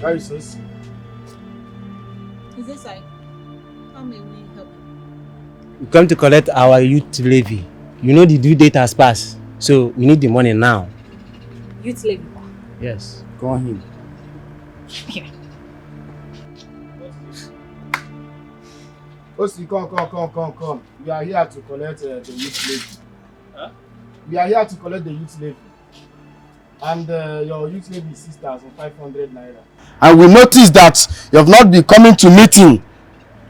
Very sus. Is this like, how may we help? We come to collect our youth levy. You know the due date has passed, so we need the money now. Youth levy? Yes. Go on. Here. Osi, come. We are here to collect the youth levy. Huh? We are here to collect the youth levy. And your youth levy is 6,500 naira. And we noticed that you have not been coming to meeting.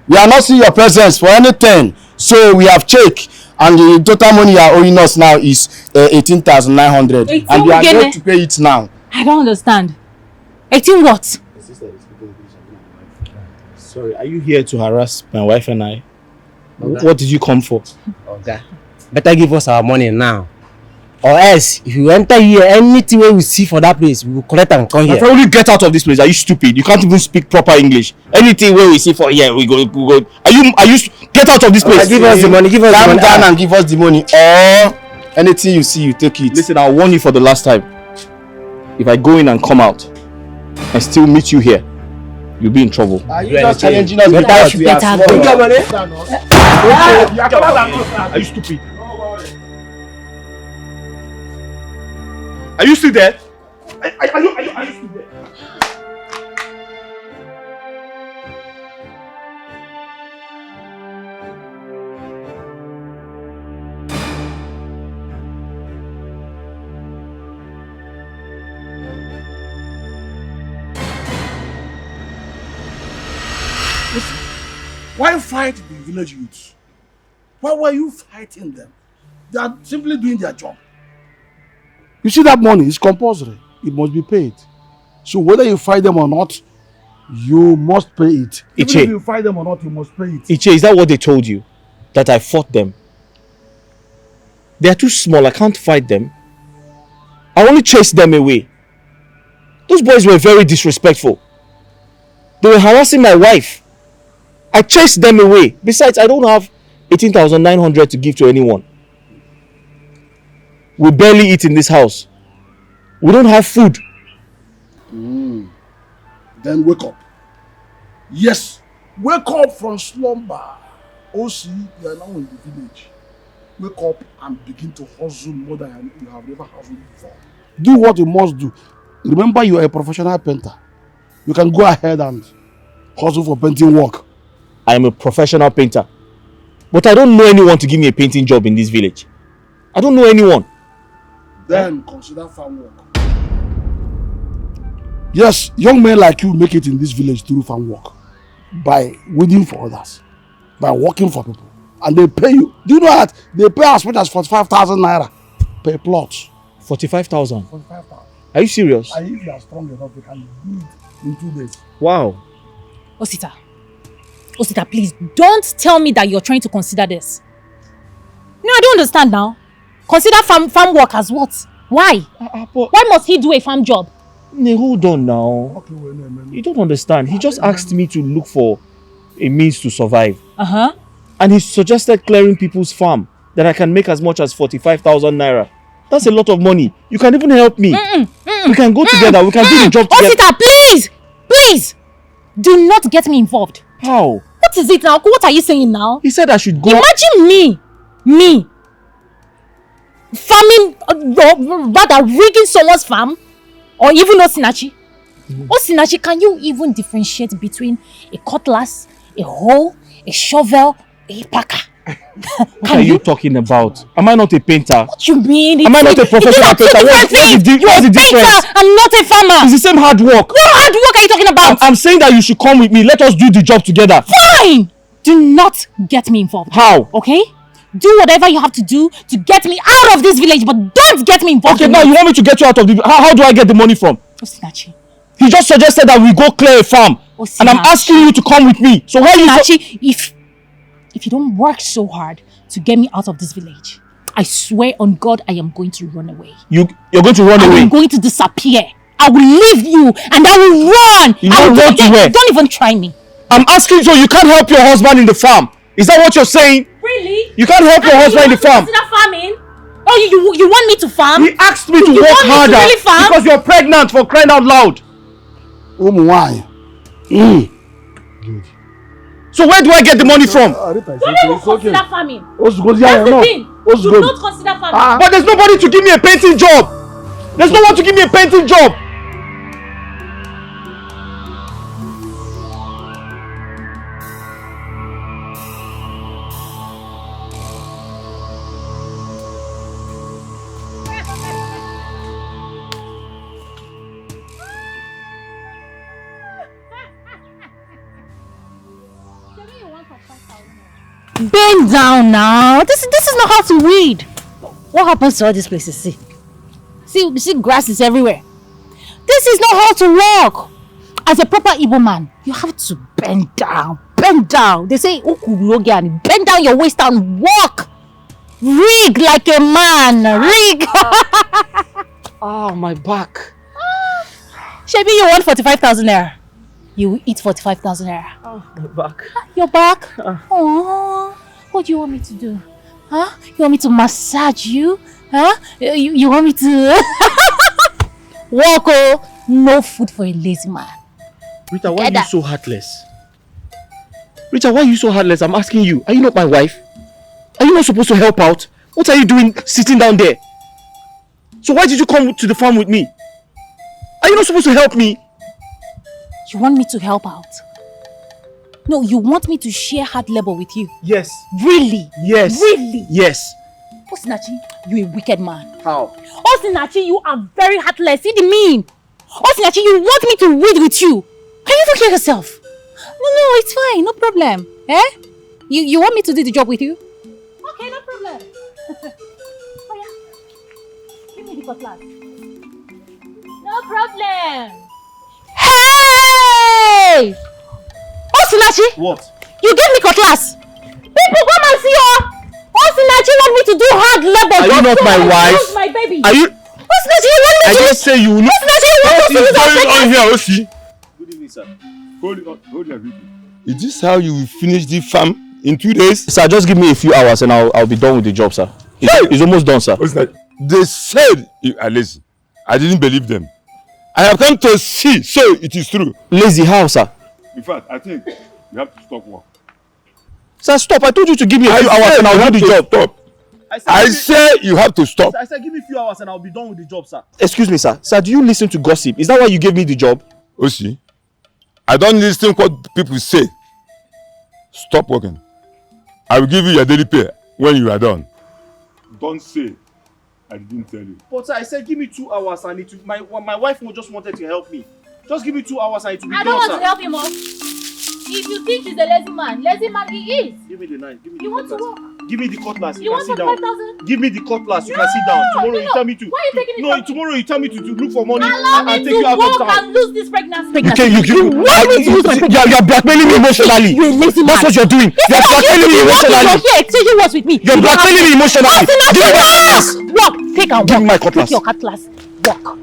We are not seeing your presence for anything. So we have checked, and the total money you are owing us now is 18,900. And we are going to pay it now. I don't understand. 18 what? Sorry, are you here to harass my wife and I? Okay. What did you come for? Okay. Better give us our money now. Or else, if you enter here, anything we see for that place, we will collect and come here. If I only get out of this place, are you stupid? You can't even speak proper English. Anything we see for here, we go. Are you get out of this place? Give us the money, give us the money. Calm down and give us the money. Or anything you see, you take it. Listen, I'll warn you for the last time. If I go in and come out and still meet you here, you'll be in trouble. Are you just challenging us? Are you stupid? Are you still there? Are you still there? Why fight the village youths? Why were you fighting them? They are simply doing their job. You see, that money is compulsory. It must be paid. So whether you fight them or not, you must pay it. Even if you fight them or not, you must pay it. Iche, is that what they told you? That I fought them? They are too small. I can't fight them. I only chased them away. Those boys were very disrespectful. They were harassing my wife. I chased them away. Besides, I don't have 18,900 to give to anyone. We barely eat in this house. We don't have food. Then wake up. Yes, wake up from slumber. OC, you are now in the village. Wake up and begin to hustle more than you have never hustled before. Do what you must do. Remember, you are a professional painter. You can go ahead and hustle for painting work. I am a professional painter. But I don't know anyone to give me a painting job in this village. I don't know anyone. Then consider farm work. Yes, young men like you make it in this village through farm work. By waiting for others. By working for people. And they pay you. Do you know that? They pay as much as 45,000 naira per plot. 45,000? 45,000. Are you serious? And if you are strong enough, you can do it in 2 days. Wow. Osita, please, don't tell me that you're trying to consider this. No, I don't understand now. Consider farm work as what? Why? Why must he do a farm job? Hold on now. Okay, you don't understand. He just asked me to look for a means to survive. And he suggested clearing people's farm that I can make as much as 45,000 naira. That's a lot of money. You can even help me. We can go together. We can do the job together. Osita, please! Please! Do not get me involved. How? What is it now? What are you saying now? He said I should go. Imagine me farming, rather rigging someone's farm, or even Osinachi. Osinachi, can you even differentiate between a cutlass, a hoe, a shovel, a packer? What are you talking about? Am I not a painter? What you mean? Am I not a professional painter? What's the difference? You're a painter and not a farmer. It's the same hard work. What hard work are you talking about? I'm saying that you should come with me. Let us do the job together. Fine! Do not get me involved. How? Okay? Do whatever you have to do to get me out of this village, but don't get me involved. Okay, now you want me to get you out of the... How do I get the money from? Osinachi. He just suggested that we go clear a farm. Osinachi. And I'm asking you to come with me. So why are you... Osinachi, if you don't work so hard to get me out of this village, I swear on God, I am going to run away. You're going to run away? I'm going to disappear. I will leave you and I will run. You will run to where? Don't even try me. I'm asking so you can't help your husband in the farm. Is that what you're saying? Really? You can't help your husband in the farm. Consider farming? Oh, you want me to farm? He asked me to work harder because you're pregnant, for crying out loud. Why? Good. So where do I get the money from? Don't even consider farming. That's the thing. Do not consider farming. But there's nobody to give me a painting job. There's no one to give me a painting job. Bend down now. This is not how to read. What happens to all these places? See, grass is everywhere. This is not how to walk. As a proper Igbo man, you have to bend down. Bend down. They say, bend down your waist and walk. Rig like a man. Rig. Oh, my back. Shebi, you want 45,000 naira. You will eat 45,000 naira. Oh, my back. Your back? Oh, what do you want me to do? Huh? You want me to massage you? Huh? You want me to walk? Oh, no food for a lazy man. Rita, why are you so heartless? Rita, why are you so heartless? I'm asking you. Are you not my wife? Are you not supposed to help out? What are you doing sitting down there? So why did you come to the farm with me? Are you not supposed to help me? You want me to help out? No, you want me to share hard labor with you? Yes. Really? Yes. Really? Yes. Osinachi, you're a wicked man. How? Osinachi, you are very heartless. See the mean? Osinachi, you want me to read with you? Can you even hear yourself? No, it's fine. No problem. Eh? You want me to do the job with you? Okay, no problem. Oh yeah. Give me the cutlass. No problem. Hey! Osinachi! What? You gave me cutlass! People come and see her! Osinachi want me to do hard labor! Are you not my wife? My baby! Are you? Osinachi, you want me to... I just say you will not... Osinachi, you want me to do that? on here, Osi? Good evening, sir. Hold everything. Is this how you will finish the farm in 2 days? Sir, just give me a few hours and I'll be done with the job, sir. It's almost done, sir. They said you are lazy. I didn't believe them. I have come to see, so it is true. Lazy how, sir? In fact, I think you have to stop work. Sir, stop. I told you to give me a few hours and I'll do the job. Stop. I say you have to stop. I said give me a few hours and I'll be done with the job, sir. Excuse me, sir. Sir, do you listen to gossip? Is that why you gave me the job? Osi, I don't listen to what people say. Stop working. I will give you your daily pay when you are done. Don't say I didn't tell you. But sir, I said give me 2 hours and it will, my wife just wanted to help me. Just give me 2 hours and it will be done, sir. I don't want to help him more. If you think he's a lazy man he is. Give me the knife. Give me You the want to cutlass. walk? Give me the cutlass. You can sit want down. 5,000? Give me the cutlass. You can sit down. Tomorrow you tell me to. Why are you taking it No, from me? tomorrow you tell me to look for money Allow and me take you to out of walk town. and lose this pregnancy. You want me to lose my pregnancy? You're blackmailing me emotionally. You're a lazy man. That's what you're doing. You're blackmailing me emotionally. You're here exchanging words with me. You're blackmailing me emotionally. Give me my cutlass. Walk. Take and walk. Give me my cutlass. Take your cutlass. Walk.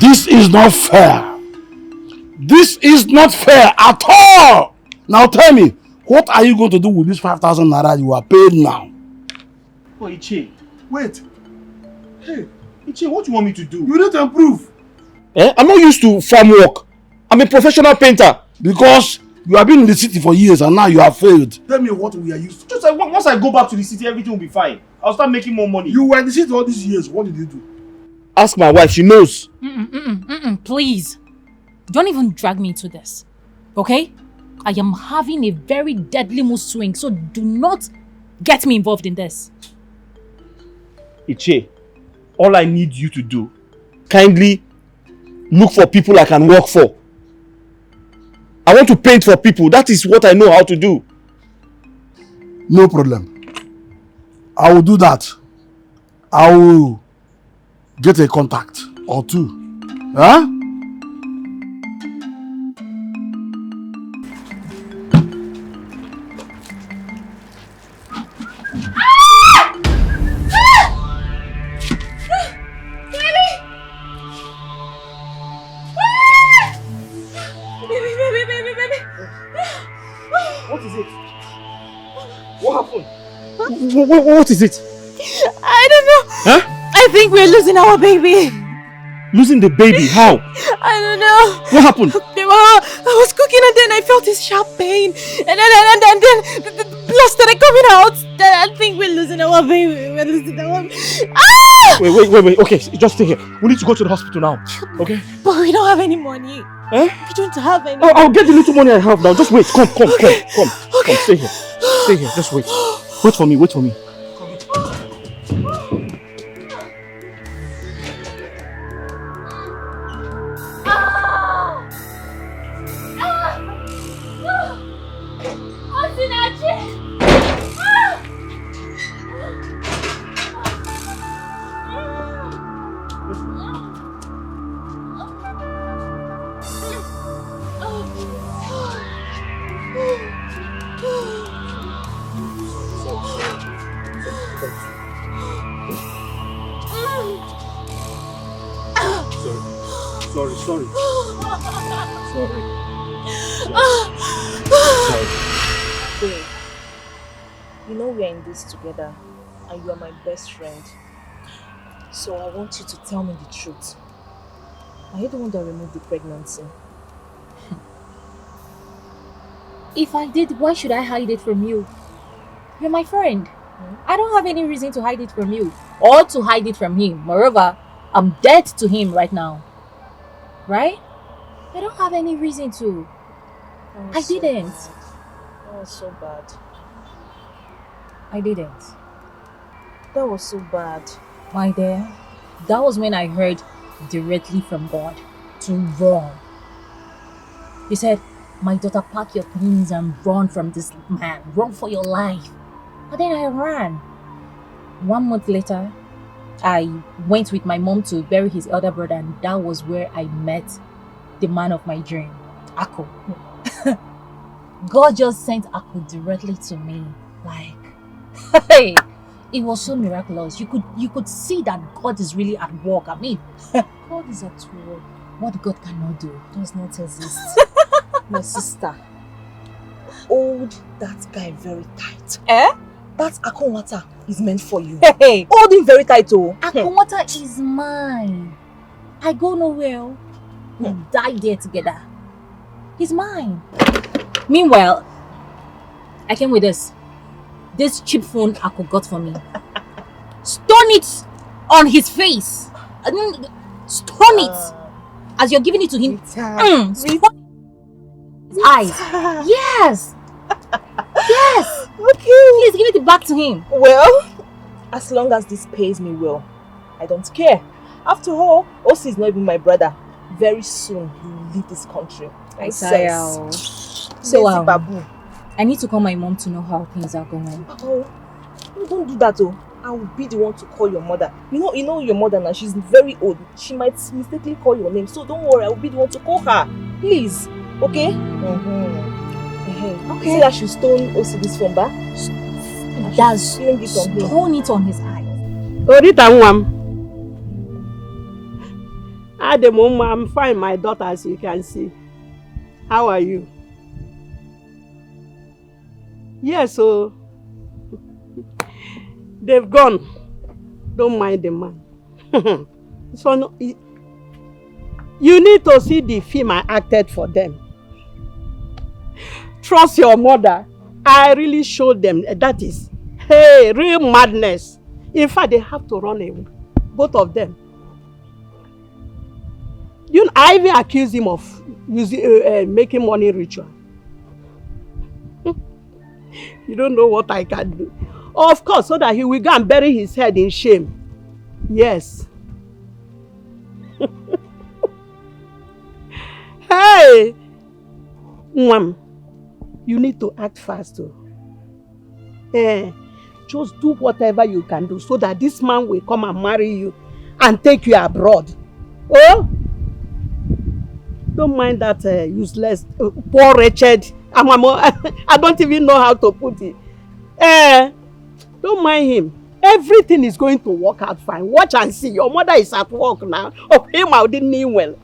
This is not fair. This is not fair at all. Now tell me, what are you going to do with this 5,000 naira you are paid now? Oh, Iche. Wait. Hey, Iche, what do you want me to do? you need to improve. I'm not used to farm work. I'm a professional painter. Because you have been in the city for years and now you have failed. Tell me what we are used to. Just like once I go back to the city, everything will be fine. I'll start making more money. You were in the city all these years. What did you do? Ask my wife, she knows. Please. Don't even drag me into this. Okay? I am having a very deadly mood swing, so do not get me involved in this. Iche, all I need you to do, kindly look for people I can work for. I want to paint for people. That is what I know how to do. No problem. I will do that. I will get a contact or two. Huh? What is it? What happened? What is it? I don't know. Huh? I think we're losing our baby. Losing the baby? How? I don't know. What happened? I was cooking and then I felt this sharp pain. And then the blood started coming out. Then I think we're losing our baby. We're losing our baby. Ah! Wait. Okay, just stay here. We need to go to the hospital now. Okay? But we don't have any money. Eh? We don't have any Oh, I'll get the little money I have now. Just wait. Come. Okay. Come, stay here. Stay here. Just wait. Wait for me. Sorry. Babe, you know we are in this together and you are my best friend. So I want you to tell me the truth. Are you the one that removed the pregnancy? If I did, why should I hide it from you? You're my friend. I don't have any reason to hide it from you or to hide it from him. Moreover, I'm dead to him right now. Right? I don't have any reason to. I didn't. That was so bad. I didn't. That was so bad. My dear, that was when I heard directly from God to run. He said, my daughter, pack your things and run from this man. Run for your life. And then I ran. 1 month later, I went with my mom to bury his elder brother, and that was where I met the man of my dream, Akko. God just sent Akko directly to me. Like, hey, it was so miraculous. You could see that God is really at work. I mean, God is at work. what God cannot do Does not exist. My sister, hold that guy very tight. Eh? That Akonwata is meant for you. Hey, Hold him very tight, oh. Akonwata is mine. I go nowhere. We die there together. He's mine. Meanwhile, I came with this cheap phone Akko got for me. Stone it on his face. Stone it as you're giving it to him. Stone his eyes. Yes. Yes. Okay. Please give it back to him. Well, as long as this pays me well, I don't care. After all, Osi is not even my brother. Very soon, he will leave this country. I say, So, Babu. I need to call my mom to know how things are going. Oh, don't do that, oh. I will be the one to call your mother. You know your mother now. She's very old. She might mistakenly call your name. So don't worry. I will be the one to call her. Please, okay? Okay. Say that she stone Osi this phone back. Does stone it on his eyes. Orita Nwam. At the moment, I'm fine, my daughter, as you can see. How are you? Yes, so they've gone. Don't mind the man. So no, you need to see the film I acted for them. Trust your mother. I really showed them that is, hey, real madness. In fact, they have to run away. Both of them. You know, I even accused him of using, making money ritual. You don't know what I can do. Of course, so that he will go and bury his head in shame. Yes. Hey! Mom, you need to act fast too. Just do whatever you can do so that this man will come and marry you and take you abroad. Oh? Don't mind that useless, poor, wretched. I don't even know how to put it. Don't mind him. Everything is going to work out fine. Watch and see. Your mother is at work now. Of him, I didn't mean well.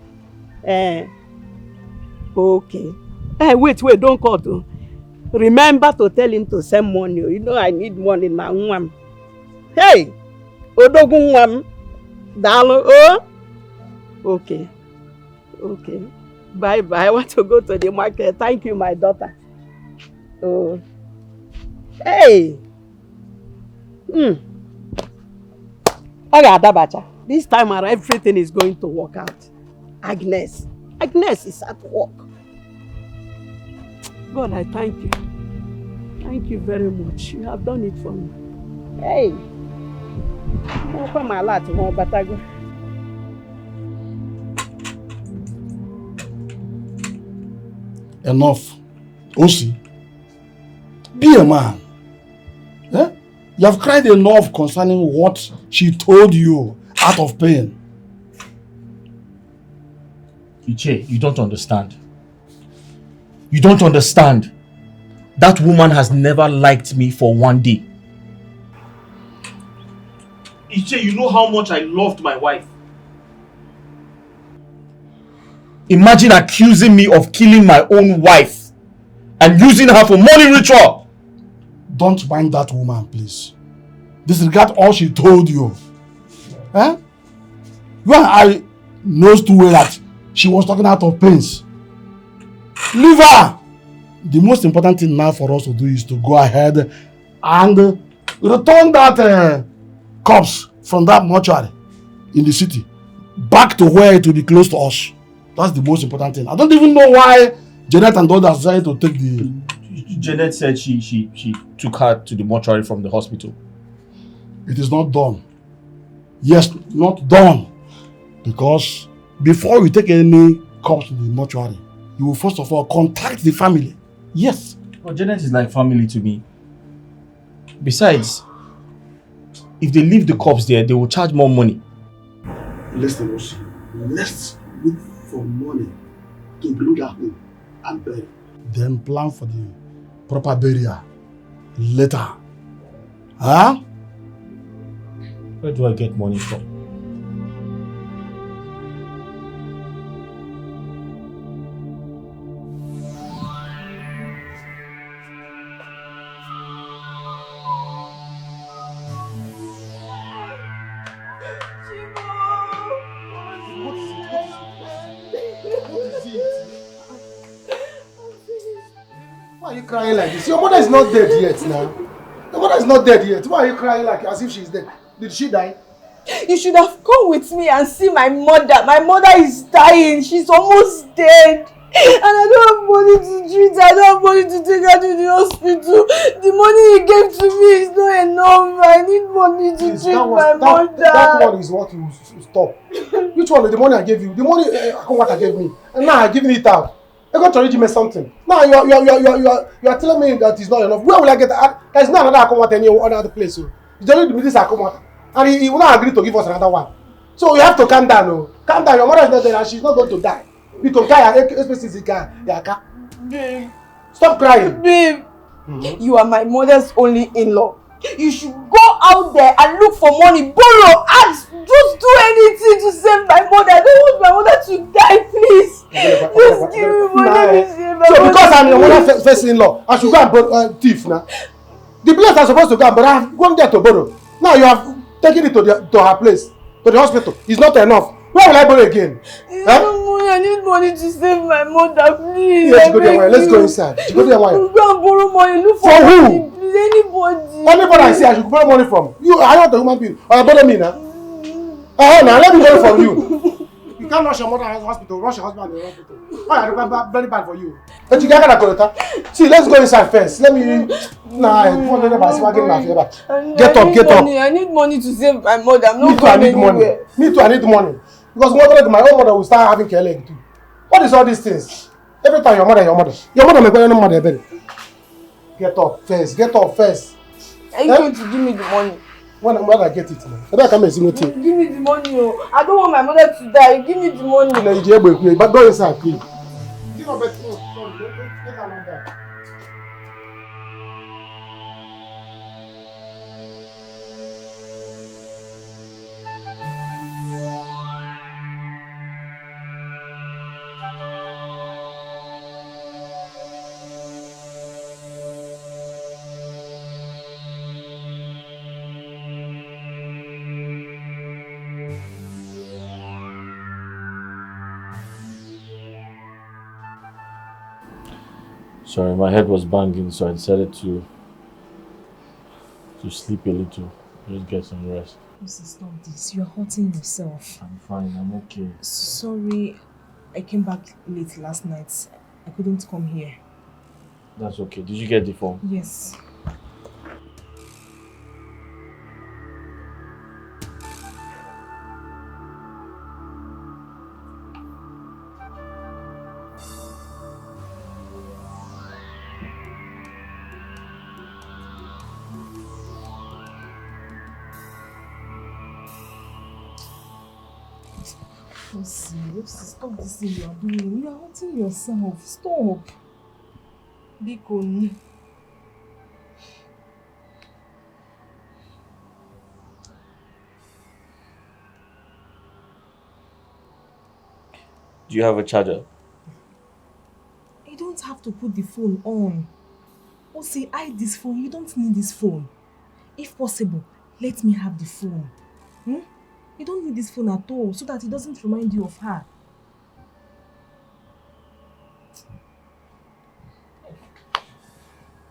Okay. Wait, don't call to. Remember to tell him to send money. You know I need money now. Hey! Odogun wam. Dalo, oh? Okay. Okay. Bye-bye. I want to go to the market. Thank you, my daughter. Oh. Hey! Okay, Adabacha. This time around, everything is going to work out. Agnes is at work. God, I thank you. Thank you very much. You have done it for me. Hey! Enough. Osi, be a man. Eh? You have cried enough concerning what she told you out of pain. Iche, you don't understand. You don't understand. That woman has never liked me for one day. Iche, you know how much I loved my wife. Imagine accusing me of killing my own wife and using her for money ritual. Don't mind that woman, please. Disregard all she told you. Eh? You and I knows too well that she was talking out of pains. Leave her! The most important thing now for us to do is to go ahead and return that corpse from that mortuary in the city back to where it will be close to us. That's the most important thing. I don't even know why Janet and others decided to take the... Janet said she took her to the mortuary from the hospital. It is not done. Yes, not done. Because before you take any corpse to the mortuary, you will first of all contact the family. Yes. But Janet is like family to me. Besides, if they leave the corpse there, they will charge more money. Listen, Osi. Let's look for money to bring her home and bury. Then plan for the proper burial later. Huh? Where do I get money from? Why are you crying like this? Your mother is not dead yet now. Your mother is not dead yet. Why are you crying like as if she's dead? Did she die? You should have come with me and see my mother. My mother is dying. She's almost dead. And I don't have money to treat her. I don't have money to take her to the hospital. The money he gave to me is not enough. I need money to treat my mother. That one is what you stop. Which one? The money I gave you? The money Akomata gave me. And now I'm giving it out. I got to redeem something. Now you are telling me that it's not enough. Where will I get that? There's not another Akomata any other place. So you don't need this Akomata. And he will not agree to give us another one. So you have to calm down. Oh. Calm down. Your mother is not there and she's not going to die. Because Babe. Stop crying. Babe, you are my mother's only in-law. You should go out there and look for money, borrow, ask, just do anything to save my mother. I don't want my mother to die, please. Just give me money to save my mother. So because I'm your mother's first in-law, I should go and borrow thief now. The place I'm supposed to go and borrow, I've gone there to borrow. Now you have taken it to her place, to the hospital. It's not enough. Where will I borrow again? I need money to save my mother, please. Yes, go there. Let's go inside. Go there. Go and borrow money. Look for who? Money, please. Anybody. Anybody I see, I should borrow money from. You are not a human being. Or borrow me now. Now let me borrow from you. You can't rush your mother to the hospital. Rush your husband to the hospital. Oh, very bad for you. But you can't. See, let's go inside first. Let me. Get up. I need money to save my mother. I'm not going anywhere. Me too, I need money. Because my own mother will start having care leg too. What is all these things? Every time your mother may go your mother bed. Get up first. Are you going to give me the money? When I get it now. I come and see what. Give me the money. Oh. I don't want my mother to die. Give me the money. But go inside, please. You know, but Sorry, my head was banging, so I decided to sleep a little. Just get some rest. Stop this. You're hurting yourself. I'm fine, I'm okay. Sorry, I came back late last night. I couldn't come here. That's okay. Did you get the phone? Yes. Stop this thing you are doing. You are hurting yourself. Stop. Bikon. Do you have a charger? You don't have to put the phone on. Osi, hide this phone. You don't need this phone. If possible, let me have the phone. You don't need this phone at all, so that it doesn't remind you of her.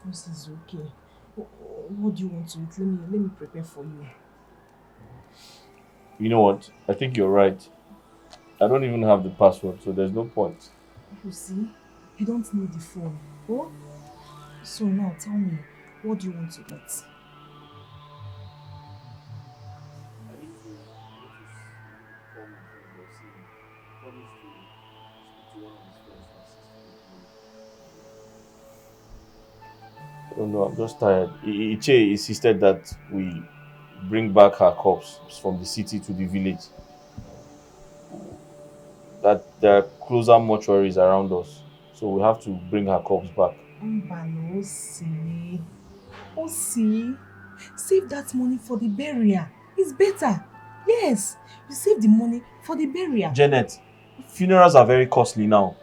This is okay. What do you want to eat? Let me prepare for you. You know what? I think you're right. I don't even have the password, so there's no point. You see, you don't need the phone. Oh? So now tell me, what do you want to eat? Oh no, I'm just tired. Iche insisted that we bring back her corpse from the city to the village. That there are closer mortuaries around us, so we have to bring her corpse back. Osi, save that money for the burial. It's better. Yes, you save the money for the burial. Janet, funerals are very costly now.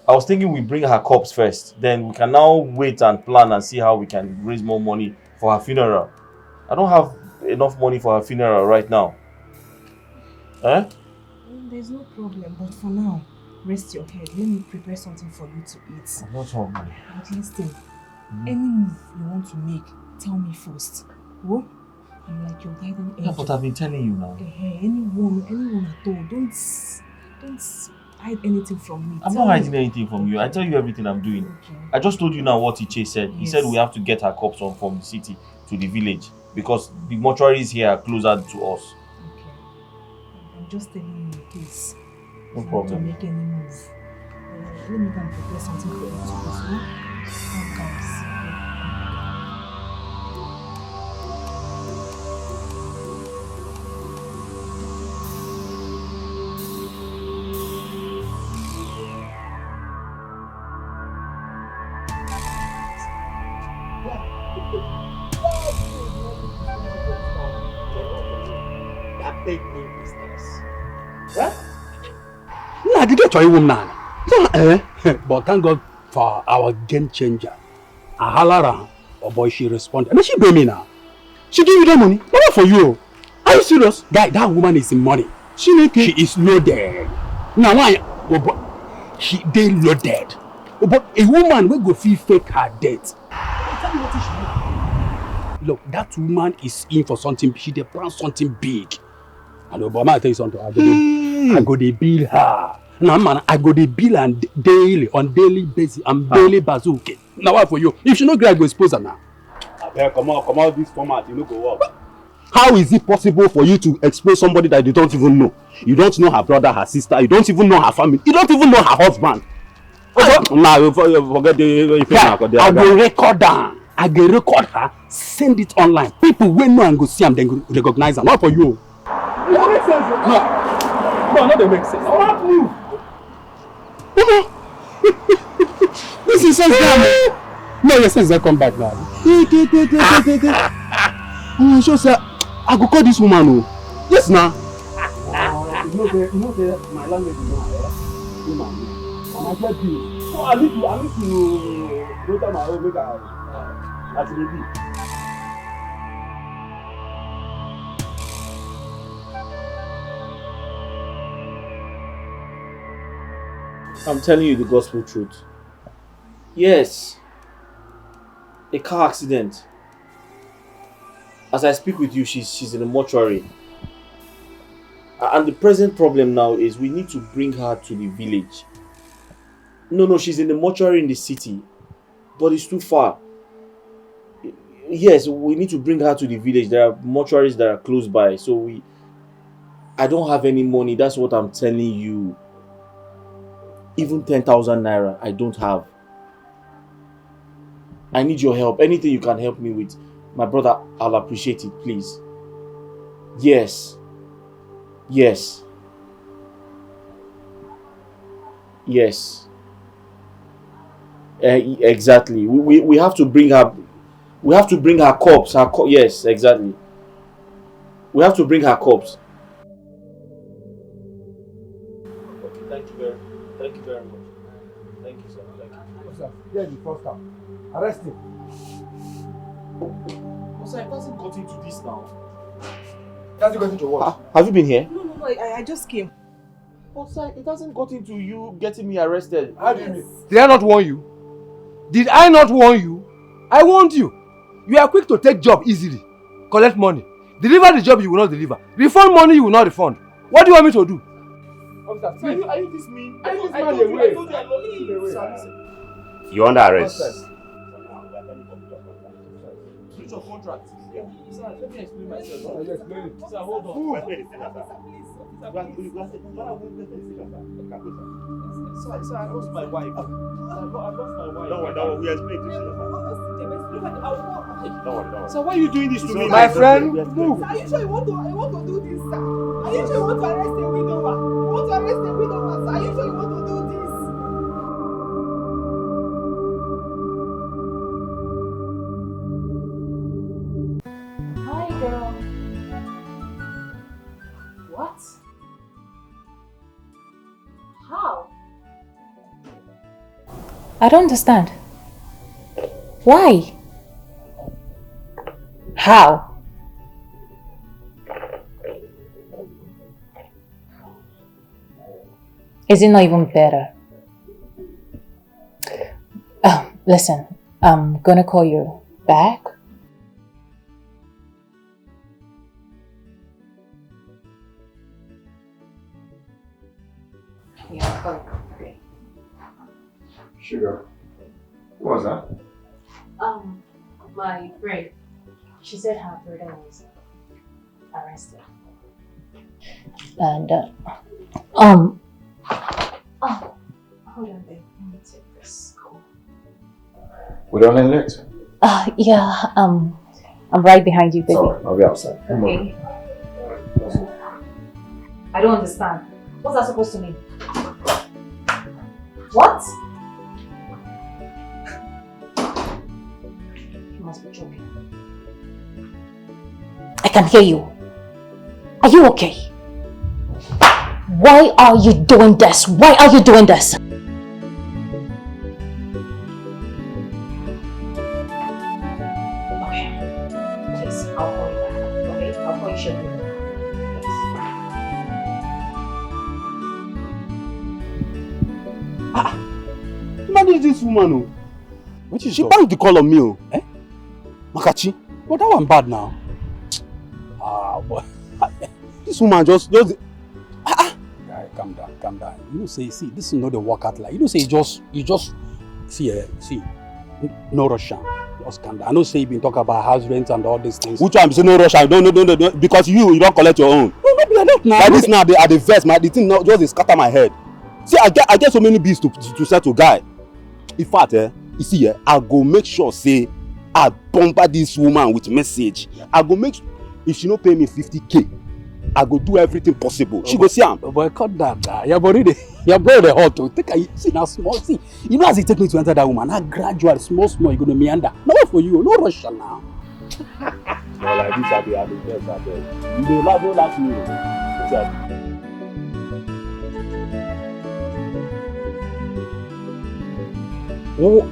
I was thinking we bring her corpse first, then we can now wait and plan and see how we can raise more money for her funeral. I don't have enough money for her funeral right now. Eh? There's no problem, but for now, rest your head. Let me prepare something for you to eat. I'm not hungry. But listen, any move you want to make, tell me first. Oh? I'm like your guiding angel. Yeah, but I've been telling you now. Anyone at all. Don't hide anything from me. I'm not hiding anything from you. I tell you everything I'm doing. Okay. I just told you now what Iche said. He Yes. said we have to get her corpse on from the city to the village because the mortuaries here are closer to us. Okay. I'm just telling you, please. No If you want problem. to make any move. Let me go and prepare something for you to eat. Calm down, see. Nah, did you try woman? But thank God for our game changer. I holler her, oh boy, she responded. And then she pay me now. She give you that money, not for you. Are you serious? Guy, that woman is in money. She is loaded. Now why? Oh boy, they loaded. Oh, but a woman will go feel fake her death. Tell me what she do. Look, that woman is in for something. She dey plan something big. And Obama, I tell you something. I go dey bill her. Now, man, I go dey bill her on daily basis. I'm daily bazooka. Now, what for you? If she no gree, I go expose her now. Abeg, come out this format. You no go work. How is it possible for you to expose somebody that you don't even know? You don't know her brother, her sister. You don't even know her family. You don't even know her husband. Nah, forget the. I will record her. I will record her. Send it online. People will know and go see them. Then go recognize her. Not for you. It makes sense. No, no, they make sense. What move? This is sense now. No, your sense don't come back now. Sure, sir. I go call this woman. Oh. Yes, now. You know, my language is not woman. And I get you. So I need to go to my own make as it be. I'm telling you the gospel truth. Yes. A car accident. As I speak with you, she's in a mortuary. And the present problem now is we need to bring her to the village. No, she's in the mortuary in the city. But it's too far. Yes, we need to bring her to the village. There are mortuaries that are close by. So I don't have any money. That's what I'm telling you. Even 10,000 naira, I don't have. I need your help. Anything you can help me with, my brother, I'll appreciate it, please. Yes. Yes. Yes. Exactly. We have to bring her. We have to bring her corpse. Yes, exactly. We have to bring her corpse. Okay, thank you very much. Thank you, sir. Thank you. Sir, here is the first time. Arrest him. Sir, it hasn't got into this now. It hasn't got into what? Have you been here? No, I just came. But sir, it hasn't got into you getting me arrested. How do you mean? Did I not warn you? Did I not warn you? I warned you. You are quick to take job easily. Collect money. Deliver the job you will not deliver. Refund money you will not refund. What do you want me to do? Officer, are you this mean? I told you I love you. You're under arrest. Switch your contract. Sir, let me explain myself. Sir, hold on. Sir, I lost my wife. I lost my wife. Don't worry, we explain to you. Don't worry. Sir, why are you doing this to me? My friend, move. Are you sure you want to do this, sir? Are you sure you want to arrest a widower? You want to arrest a widower, sir? Are you sure you want to do this? Hi, girl. What? How? I don't understand. Why? How? Is it not even better? Listen, I'm gonna call you back. Yeah, I'll call you back. Okay. Sugar. What was that? My friend. She said her brother was arrested. And hold on, babe. Let me take this call. We don't end late. Yeah. I'm right behind you, baby. Sorry, I'll be outside. Okay. I don't understand. What's that supposed to mean? What? You must be joking. I can hear you. Are you okay? Why are you doing this? Why are you doing this? Okay. Please, I'll call you back. Okay? I'll call you shortly. Manage this woman, oh. She banged the call on me, oh. Eh? Makachi? But that one bad now. Boy. This woman just Guy, calm down. You know, say, see, this is not the workout like. You know, say, you just, see, no Russian. Just calm down. I know, say, you been talking about house rent and all these things. Which one? Say no Russian. No. Because you don't collect your own. No, be like that now. Like this now, they are the verse. The thing now just scatter my head. See, I get so many bills to settle, guy. In fact, you see, I go make sure, say, I bumper this woman with message. I go make if she don't pay me 50K, I go do everything possible. She go see am. Boy, cut that guy. Your body, your brother hot to take a see now small. See, you know as it take me to enter that woman. Now gradual, small, you gonna meander. No for you, no rush now. No, like this, I be best. You don't laugh me. Oh,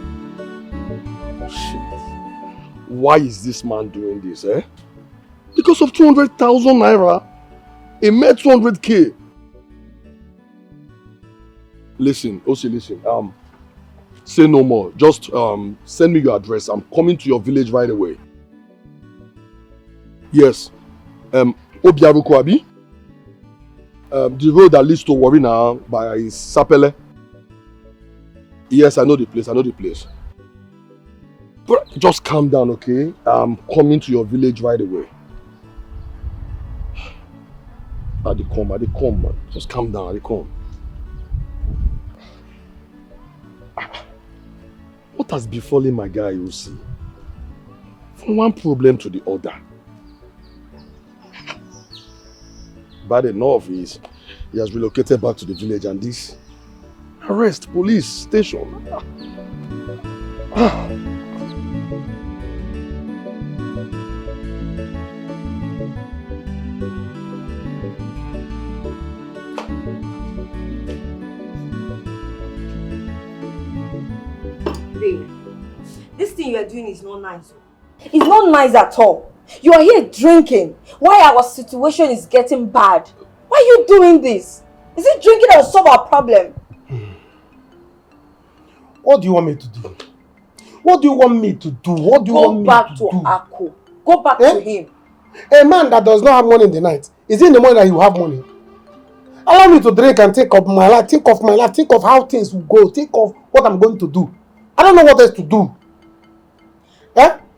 shit. Why is this man doing this, eh? Because of 200,000 naira, a mere 200K. Listen, listen. say no more. Just send me your address. I'm coming to your village right away. Yes. Obiaruku Abi. The road that leads to Warina by Sapele. Yes, I know the place. I know the place. But just calm down, okay? I'm coming to your village right away. I dey come, man. Just calm down, I dey come. What has befallen my guy, you see? From one problem to the other. Bad enough is he has relocated back to the village and this arrest, police, station. Babe, this thing you are doing is not nice. It's not nice at all. You are here drinking while our situation is getting bad. Why are you doing this? Is it drinking that will solve our problem? What do you want me to do? What do you want me to do? What do you want me to do? Go back to Ako. Go back to him. A man that does not have money in the night, is it in the morning that you have money? Allow me to drink and think of my life, think of how things will go, think of what I'm going to do. I don't know what else to do.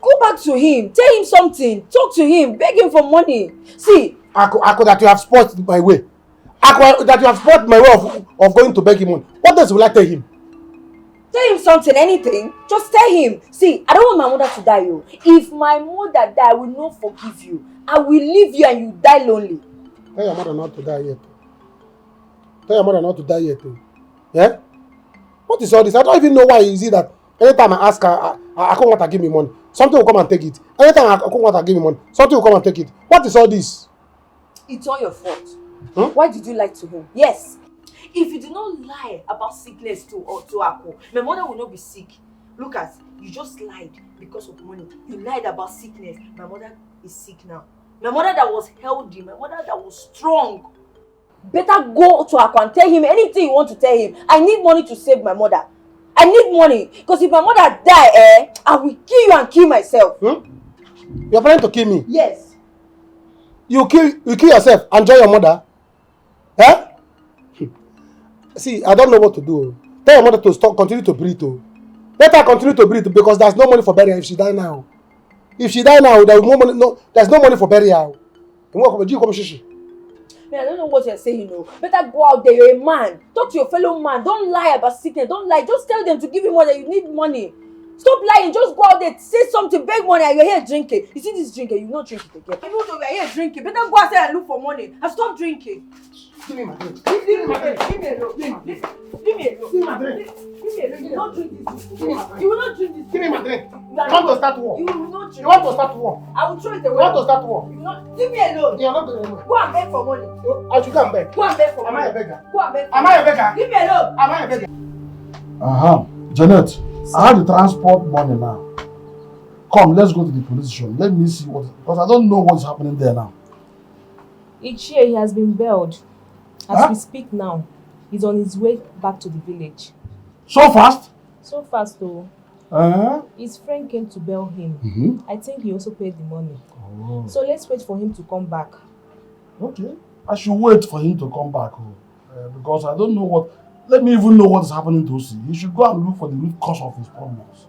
Go back to him. Tell him something. Talk to him. Beg him for money. See. Ako, that you have spoiled my way. Ako, that you have spoiled my way of going to beg him money. What else will I tell him? Tell him something, anything. Just tell him. See, I don't want my mother to die. Oh. If my mother die, I will not forgive you. I will leave you and you die lonely. Tell your mother not to die yet. Tell your mother not to die yet. Yeah? What is all this? I don't even know why is it that anytime I ask her, I can't want to give me money. Something will come and take it. Anytime I can't want to give me money, something will come and take it. What is all this? It's all your fault. Why did you lie to him? Yes. If you did not lie about sickness to Ako, my mother will not be sick. Look at, you just lied because of money. You lied about sickness. My mother is sick now. My mother that was healthy, my mother that was strong. Better go to Ako and tell him anything you want to tell him. I need money to save my mother. I need money. Because if my mother die, I will kill you and kill myself. You're planning to kill me? Yes. You kill yourself and join your mother? Eh? See, I don't know what to do. Tell your mother to stop, continue to breathe. Let her continue to breathe because there's no money for burial if she die now. If she die now, there's no money for burial. Man, I don't know what you're saying, Better go out there, you're a man. Talk to your fellow man. Don't lie about sickness. Don't lie. Just tell them to give you money. You need money. Stop lying. Just go out there, say something, beg money, and you're here drinking. You see this drinking, you not drink it again. Even though you're here drinking, better go outside and look for money and stop drinking. Give me my drink. Leave me alone. Leave me alone. Leave me alone. You will not drink this. You will not drink this. Give me my drink. You want to start war? You will not drink. You want to start war? I will throw it away. You want to start war? You will not. Leave me alone. You're not going to. Go and beg for money. I should go and beg. Go and beg for money. Am I a beggar? Go and beg for money. Am I a beggar? Leave me alone. Am I a beggar? Janet, I have the transport money now. Come, let's go to the police station. Let me see because I don't know what's happening there now. Each year he has been bailed. As we speak now, he's on his way back to the village. So fast? So fast though. His friend came to bail him. I think he also paid the money. So let's wait for him to come back. Okay. I should wait for him to come back because I don't know what. Let me even know what is happening to us. He should go and look for the root cause of his problems.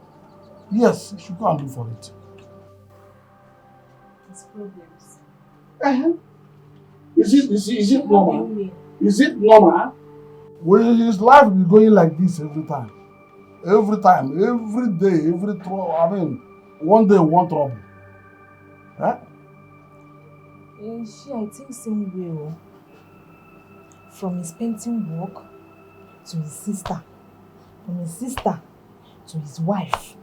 Yes, he should go and look for it. His problems. Is it normal? Is it normal? Well, his life will be going like this every time. Every day, every trouble. I mean, one day, one trouble. Huh? I think same way. From his painting work to his sister, from his sister to his wife.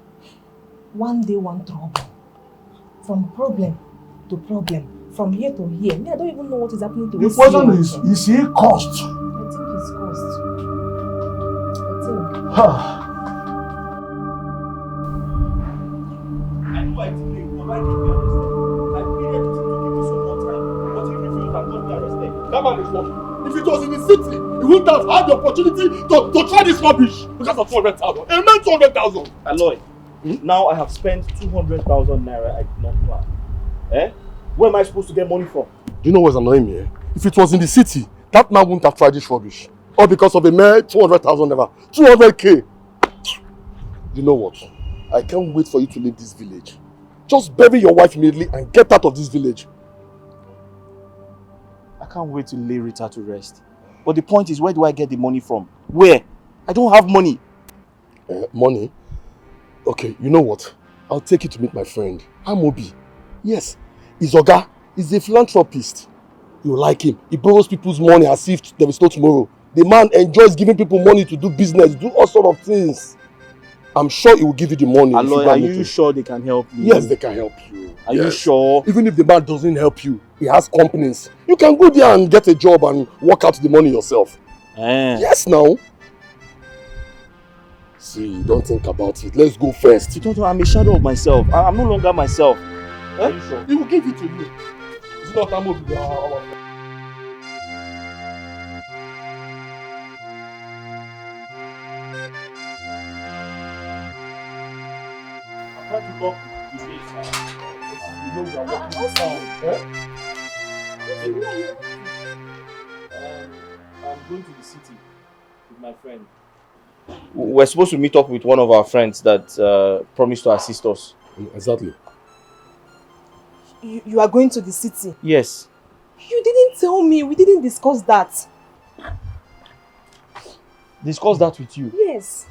One day, one trouble. From problem to problem. From here to here. I don't even know what is happening to the us. The question is he cursed? I think he's cursed. I knew I delayed, but why did he be arrested? I pleaded to give you some more time, but he refused and got me arrested. That man is what? If it was in the city, You wouldn't have had the opportunity to try this rubbish because of 200,000. It meant 200,000. Aloy, now I have spent 200,000 naira I did not plan. Eh? Where am I supposed to get money from? Do you know what's annoying me? If it was in the city, that man wouldn't have tried this rubbish. All because of a mere 200,000 naira. 200k. You know what? I can't wait for you to leave this village. Just bury your wife immediately and get out of this village. I can't wait to lay Rita to rest. But the point is, where do I get the money from? Where? I don't have money. Money? Okay, you know what? I'll take you to meet my friend, Amobi. Yes, he's Oga. He's a philanthropist. You like him. He borrows people's money as if there is no tomorrow. The man enjoys giving people money to do business, do all sorts of things. I'm sure he will give you the money. Aloy, are you sure they can help you? Yes, they can help you. Are you sure? Even if the man doesn't help you, he has companies. You can go there and get a job and work out the money yourself. Yes, now. See, don't think about it. Let's go first. Tonto, I'm a shadow of myself. I'm no longer myself. Are you sure? He will give it to you. It's not Amobi, our friend. I'm trying to talk to you. You know you are working now. I'm going to the city with my friend. We're supposed to meet up with one of our friends that promised to assist us. Exactly. You are going to the city? Yes. You didn't tell me. We didn't discuss that. Discuss that with you? Yes.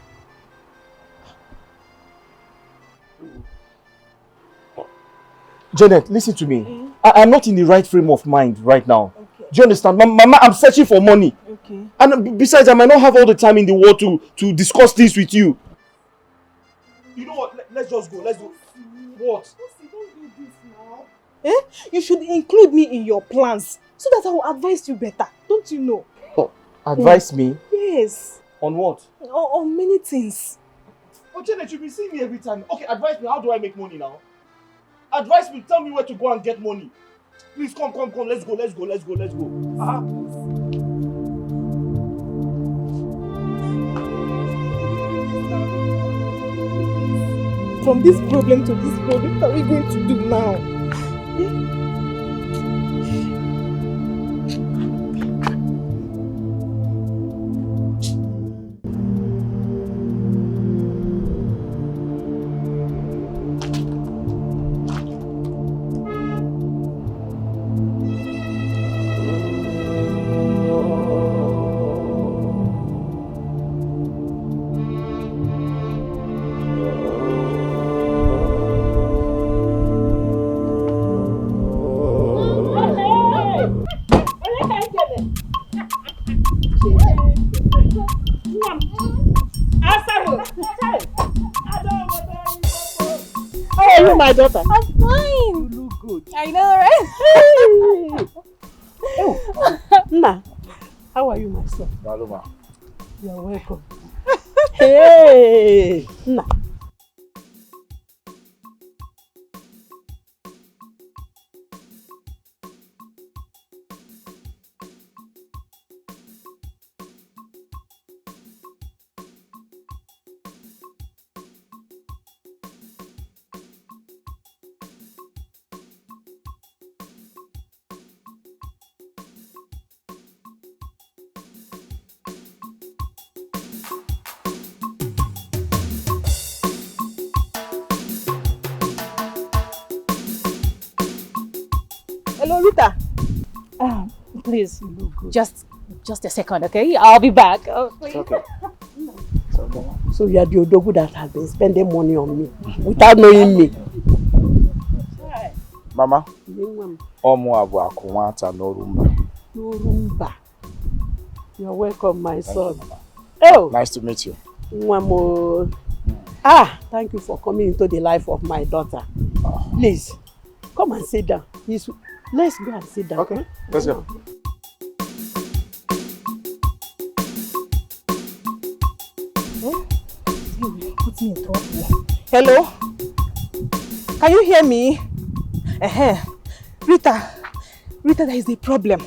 Janet, listen to me. I'm not in the right frame of mind right now. Okay. Do you understand? Mama, I'm searching for money. Okay. And besides, I might not have all the time in the world to discuss this with you. You know what? Let's just go. Let's go. What? Don't do this now. You should include me in your plans so that I will advise you better. Don't you know? Oh, advise me? Yes. On what? On many things. Oh, Janet, you've been seeing me every time. Okay, advise me. How do I make money now? Advise me. Tell me where to go and get money. Please, come. Let's go. From this problem to this problem, what are we going to do now? My daughter. I'm fine. You look good. I know, right? Oh, Nna, how are you, my son? Baluma. You are welcome. Hey, Nna. Hello, Rita. Please, just a second, okay? I'll be back. Okay. So you are the Odogu that has been spending money on me without knowing me. Mama, Omo abu akumata no rumba. No rumba. You're welcome, my son. Oh, nice to meet you. Mwamo. Thank you for coming into the life of my daughter. Please, come and sit down. Let's go and sit down. Okay, let's go. Put me in trouble. Hello? Can you hear me? Rita, there is a problem.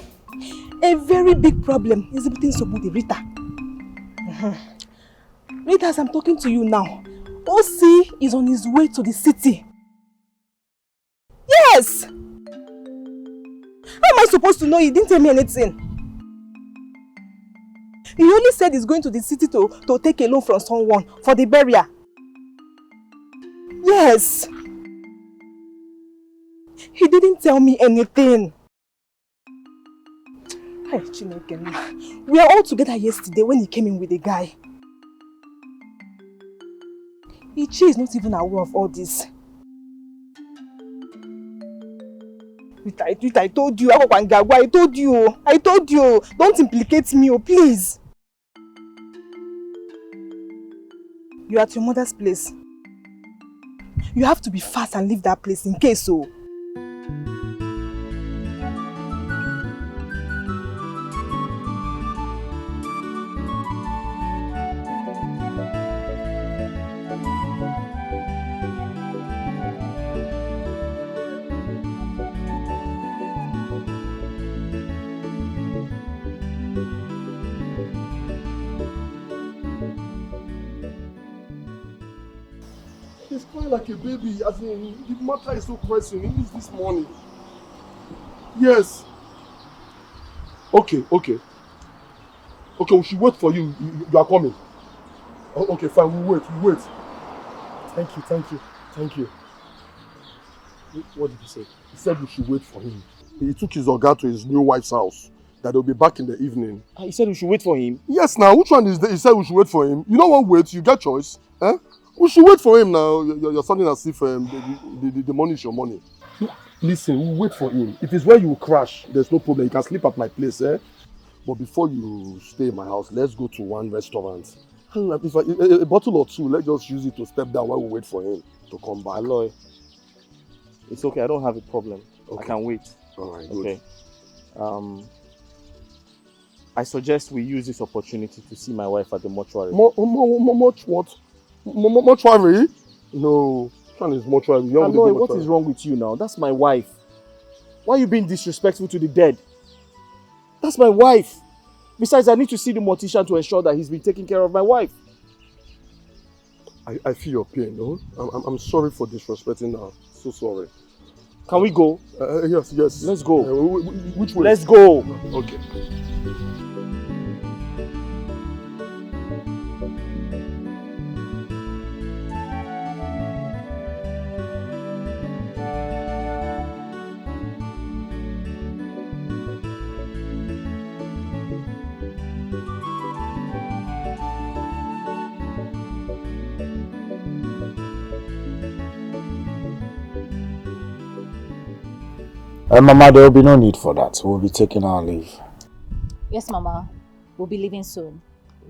A very big problem is between Sobudi Rita. Rita, as I'm talking to you now, OC is on his way to the city. Yes! How am I supposed to know? He didn't tell me anything. He only said he's going to the city to take a loan from someone for the burial. Yes! He didn't tell me anything. Hey, Chineke, we were all together yesterday when he came in with the guy. Ichi is not even aware of all this. Rita, I told you. I told you. Don't implicate me, please. You're at your mother's place. You have to be fast and leave that place in case so. He's crying like a baby, as in, the matter is so pressing. He needs this money. Yes. Okay. Okay, we should wait for you. You are coming. Oh, okay, fine, we'll wait. Thank you. What did he say? He said we should wait for him. He took his Oga to his new wife's house, that they'll be back in the evening. He said we should wait for him? Yes, now, which one is that? He said we should wait for him. You don't want to wait, you get choice. Eh? We should wait for him now. You're sounding as if the money is your money. Listen, we'll wait for him. If it's where you will crash, there's no problem. You can sleep at my place, eh? But before you stay in my house, let's go to one restaurant. If a bottle or two, let's just use it to step down while we wait for him to come back. Aloy, it's okay. I don't have a problem. Okay. I can wait. All right, good. Okay. I suggest we use this opportunity to see my wife at the mortuary. Mortuary? No, which one is mortuary? Aloy, what is wrong with you now? That's my wife. Why are you being disrespectful to the dead? That's my wife. Besides, I need to see the mortician to ensure that he's been taking care of my wife. I feel your pain, no? I'm sorry for disrespecting her. So sorry. Can we go? Yes. Let's go. Which way? Let's go. Okay. Mama, there will be no need for that. We'll be taking our leave. Yes, Mama. We'll be leaving soon.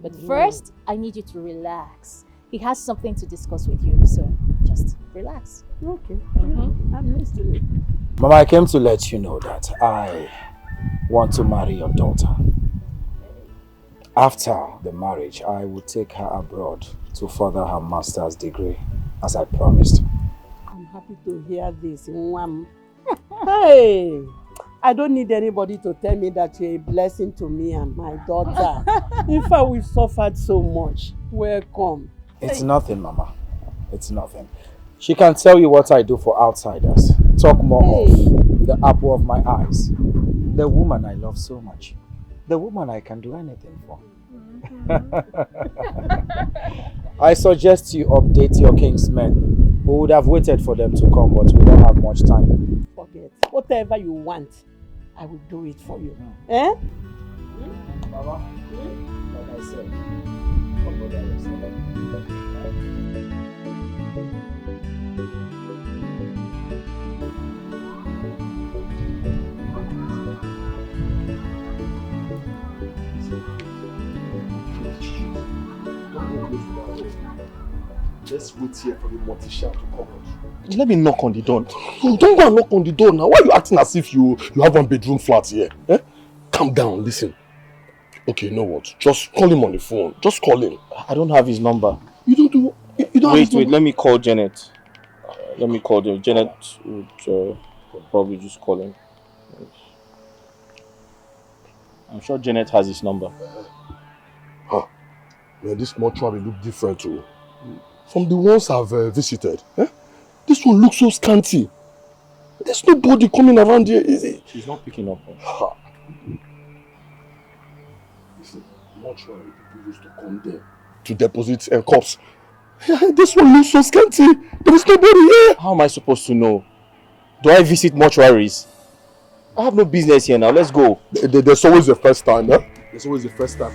But first, I need you to relax. He has something to discuss with you, so just relax. Okay. I'm listening. Mama, I came to let you know that I want to marry your daughter. After the marriage, I will take her abroad to further her master's degree, as I promised. I'm happy to hear this. Hey, I don't need anybody to tell me that you're a blessing to me and my daughter. In fact, we've suffered so much. Welcome. It's nothing, Mama. It's nothing. She can tell you what I do for outsiders. Talk more of the apple of my eyes. The woman I love so much. The woman I can do anything for. I suggest you update your kingsmen. We would have waited for them to come, but we don't have much time. Forget. Whatever you want, I will do it for you. Eh? Mama, like I said, Let's wait here for the mortician to come out. Let me knock on the door. No, don't go and knock on the door now. Why are you acting as if you have one bedroom flat here? Eh? Calm down, listen. Okay, you know what? Just call him on the phone. Just call him. I don't have his number. You don't have his number? Wait, let me call Janet. Let me call them. Janet would probably just call him. I'm sure Janet has his number. Man, this mortuary look different too. From the ones I've visited. This one looks so scanty. There's nobody coming around here, is it? She's not picking up. Listen, mortuary people used to come there to deposit corpse. This one looks so scanty. There is nobody here. How am I supposed to know? Do I visit mortuaries? I have no business here now. Let's go. There's always the first time, eh? There's always the first time.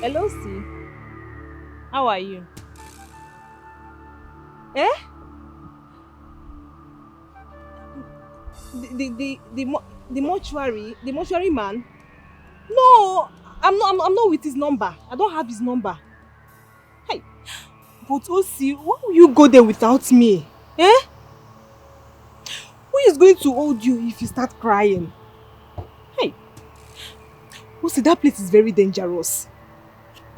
Hello, C. How are you? Eh? The mortuary man? No, I'm not with his number. I don't have his number. Hey, but OC, why will you go there without me? Eh? Who is going to hold you if you start crying? Hey, OC, that place is very dangerous.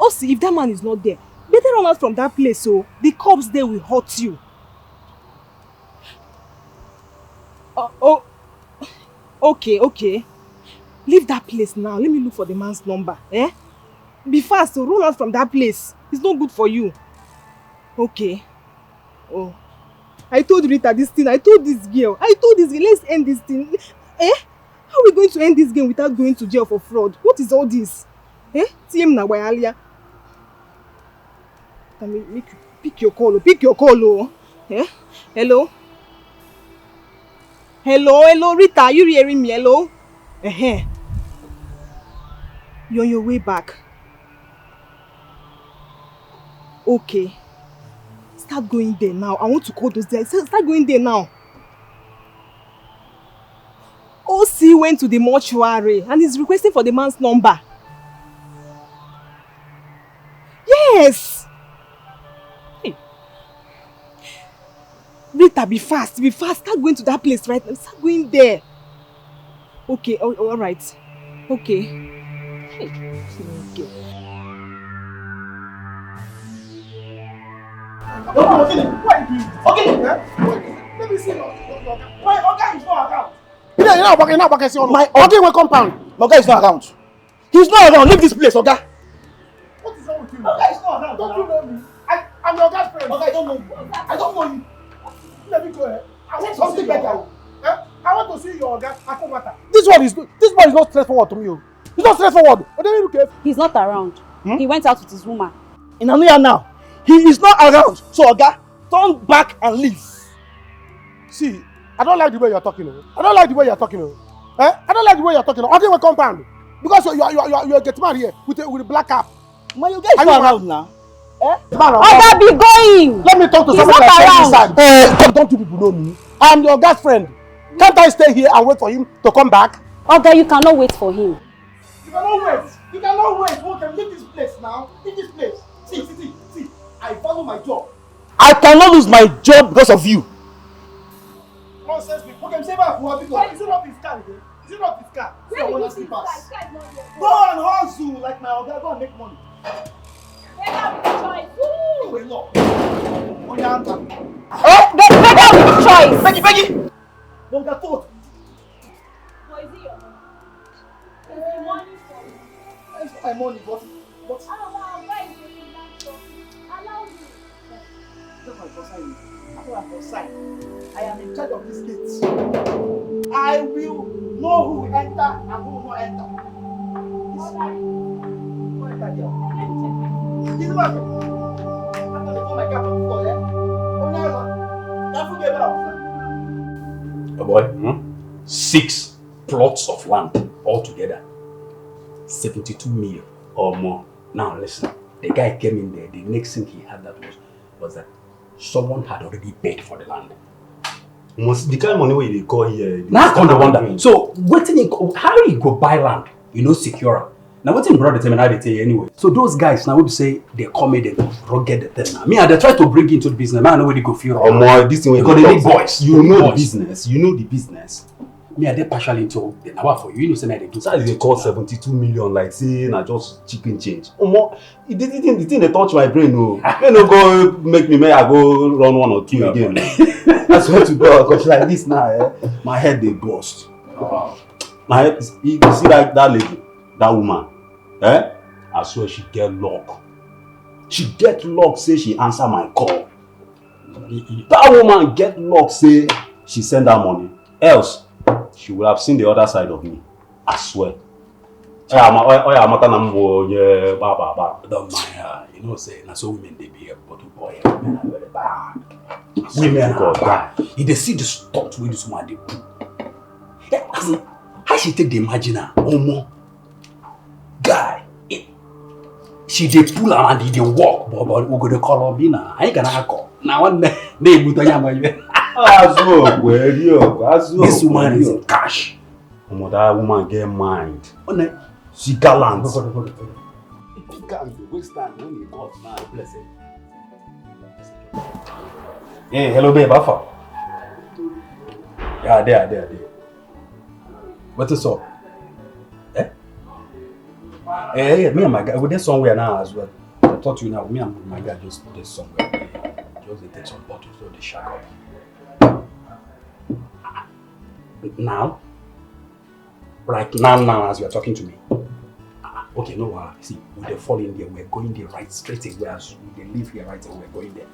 OC, if that man is not there, better run out from that place so the cops there will hurt you. Okay. Leave that place now. Let me look for the man's number. Eh? Be fast, so run out from that place. It's not good for you. Okay. Oh. I told Rita this thing. I told this girl. Let's end this thing. Eh? How are we going to end this game without going to jail for fraud? What is all this? Eh? TM na wayalia. Can we make you pick your call? Pick your call, oh. Eh? Hello? Hello, Rita, are you hearing me? Hello? You're on your way back. Okay. Start going there now. I want to call those guys. Start going there now. OC went to the mortuary and is requesting for the man's number. Yes! Hey. Rita, be fast. Start going to that place right now. Start going there. Okay, alright. Okay. Hey. Okay. Why are you doing this? Okay. Let me see your why Oga is not around. You're not working. My Oga will compound. Oga is not around. He's not around. Leave this place, Oga. What is wrong with you? Oga is not around. Don't you know me? I'm your Oga's friend. Oga, I don't know you. I don't know you. Let me go ahead. I want something better. I want to see your Oga Akomata. This one is not straightforward to me. He's not straightforward. He's not around. He went out with his woman. In Anuya now. He is not around. So, Oga, turn back and leave. See, I don't like the way you're talking. I don't like the way you're talking. Okay, we compound. Because you're a get man here with a black cap. My Oga is not around now. Oga, be going. Let me talk to someone like don't you people know me? I am your Oga's friend. Can't I stay here and wait for him to come back? Oga, you cannot wait for him. You cannot wait. Okay, leave this place now. Leave this place. See. I follow my job. I cannot lose my job because of you. Nonsense. Okay, say back. Is it not his car? Is it not his car? Go and hustle like my Oga. Go and make money. Better with choice. Better with choice. Peggy. Don't get told. What is it your money? Is the money for you? It's my money, but. Allow me. I am in charge of this gate. I will know who will enter and who will not enter. Who enter there? This one. I'm going to call my cap before, Oh boy, 6 plots of land altogether. 72 million or more. Now listen, the guy came in there, the next thing he had that was that someone had already paid for the land. The kind of money where they call here. Now come the wonder. So how you go buy land? You know, secure. Now what's in brother tell me how they tell you anyway. So those guys now would say they come in and rugged the thing now. Me and they try to bring into the business. Man, I know where they go feel more this thing because they need boys. You know the business. Me, I did partially into the number for you. You know, say I do. That is they call 72 million, like say na just chicken change. The thing they touch my brain, no. They no go make me, may I go run 1 or 2 again. I swear to God, because like this now, my head they burst. My head, you see that lady, that woman, I swear she get luck. She get luck, say she answer my call. That woman get luck, say she send her money. Else, she would have seen the other side of me. I swear. Don't mind her. You know, say, na so women they be but boy, women are very bad. Women are bad. If they see the stuff with this woman, they do. How she take the imagine her? Omo. Guy. She they pull her and they walk, but we go to call her Bina. I ain't gonna call. Now one day, they put this woman is cash. That woman get mind. She gallant. Hey, hello babe, Alpha. Yeah, there. What is up? Eh, me and my guy, we're there somewhere now as well. I talk to you now. Me and my guy just there somewhere. Just they take some bottles, so they shack up. Now? Right now, as you are talking to me. Okay, no, see, we fall in there, we're going there right straight away as we live here right away, we're going there.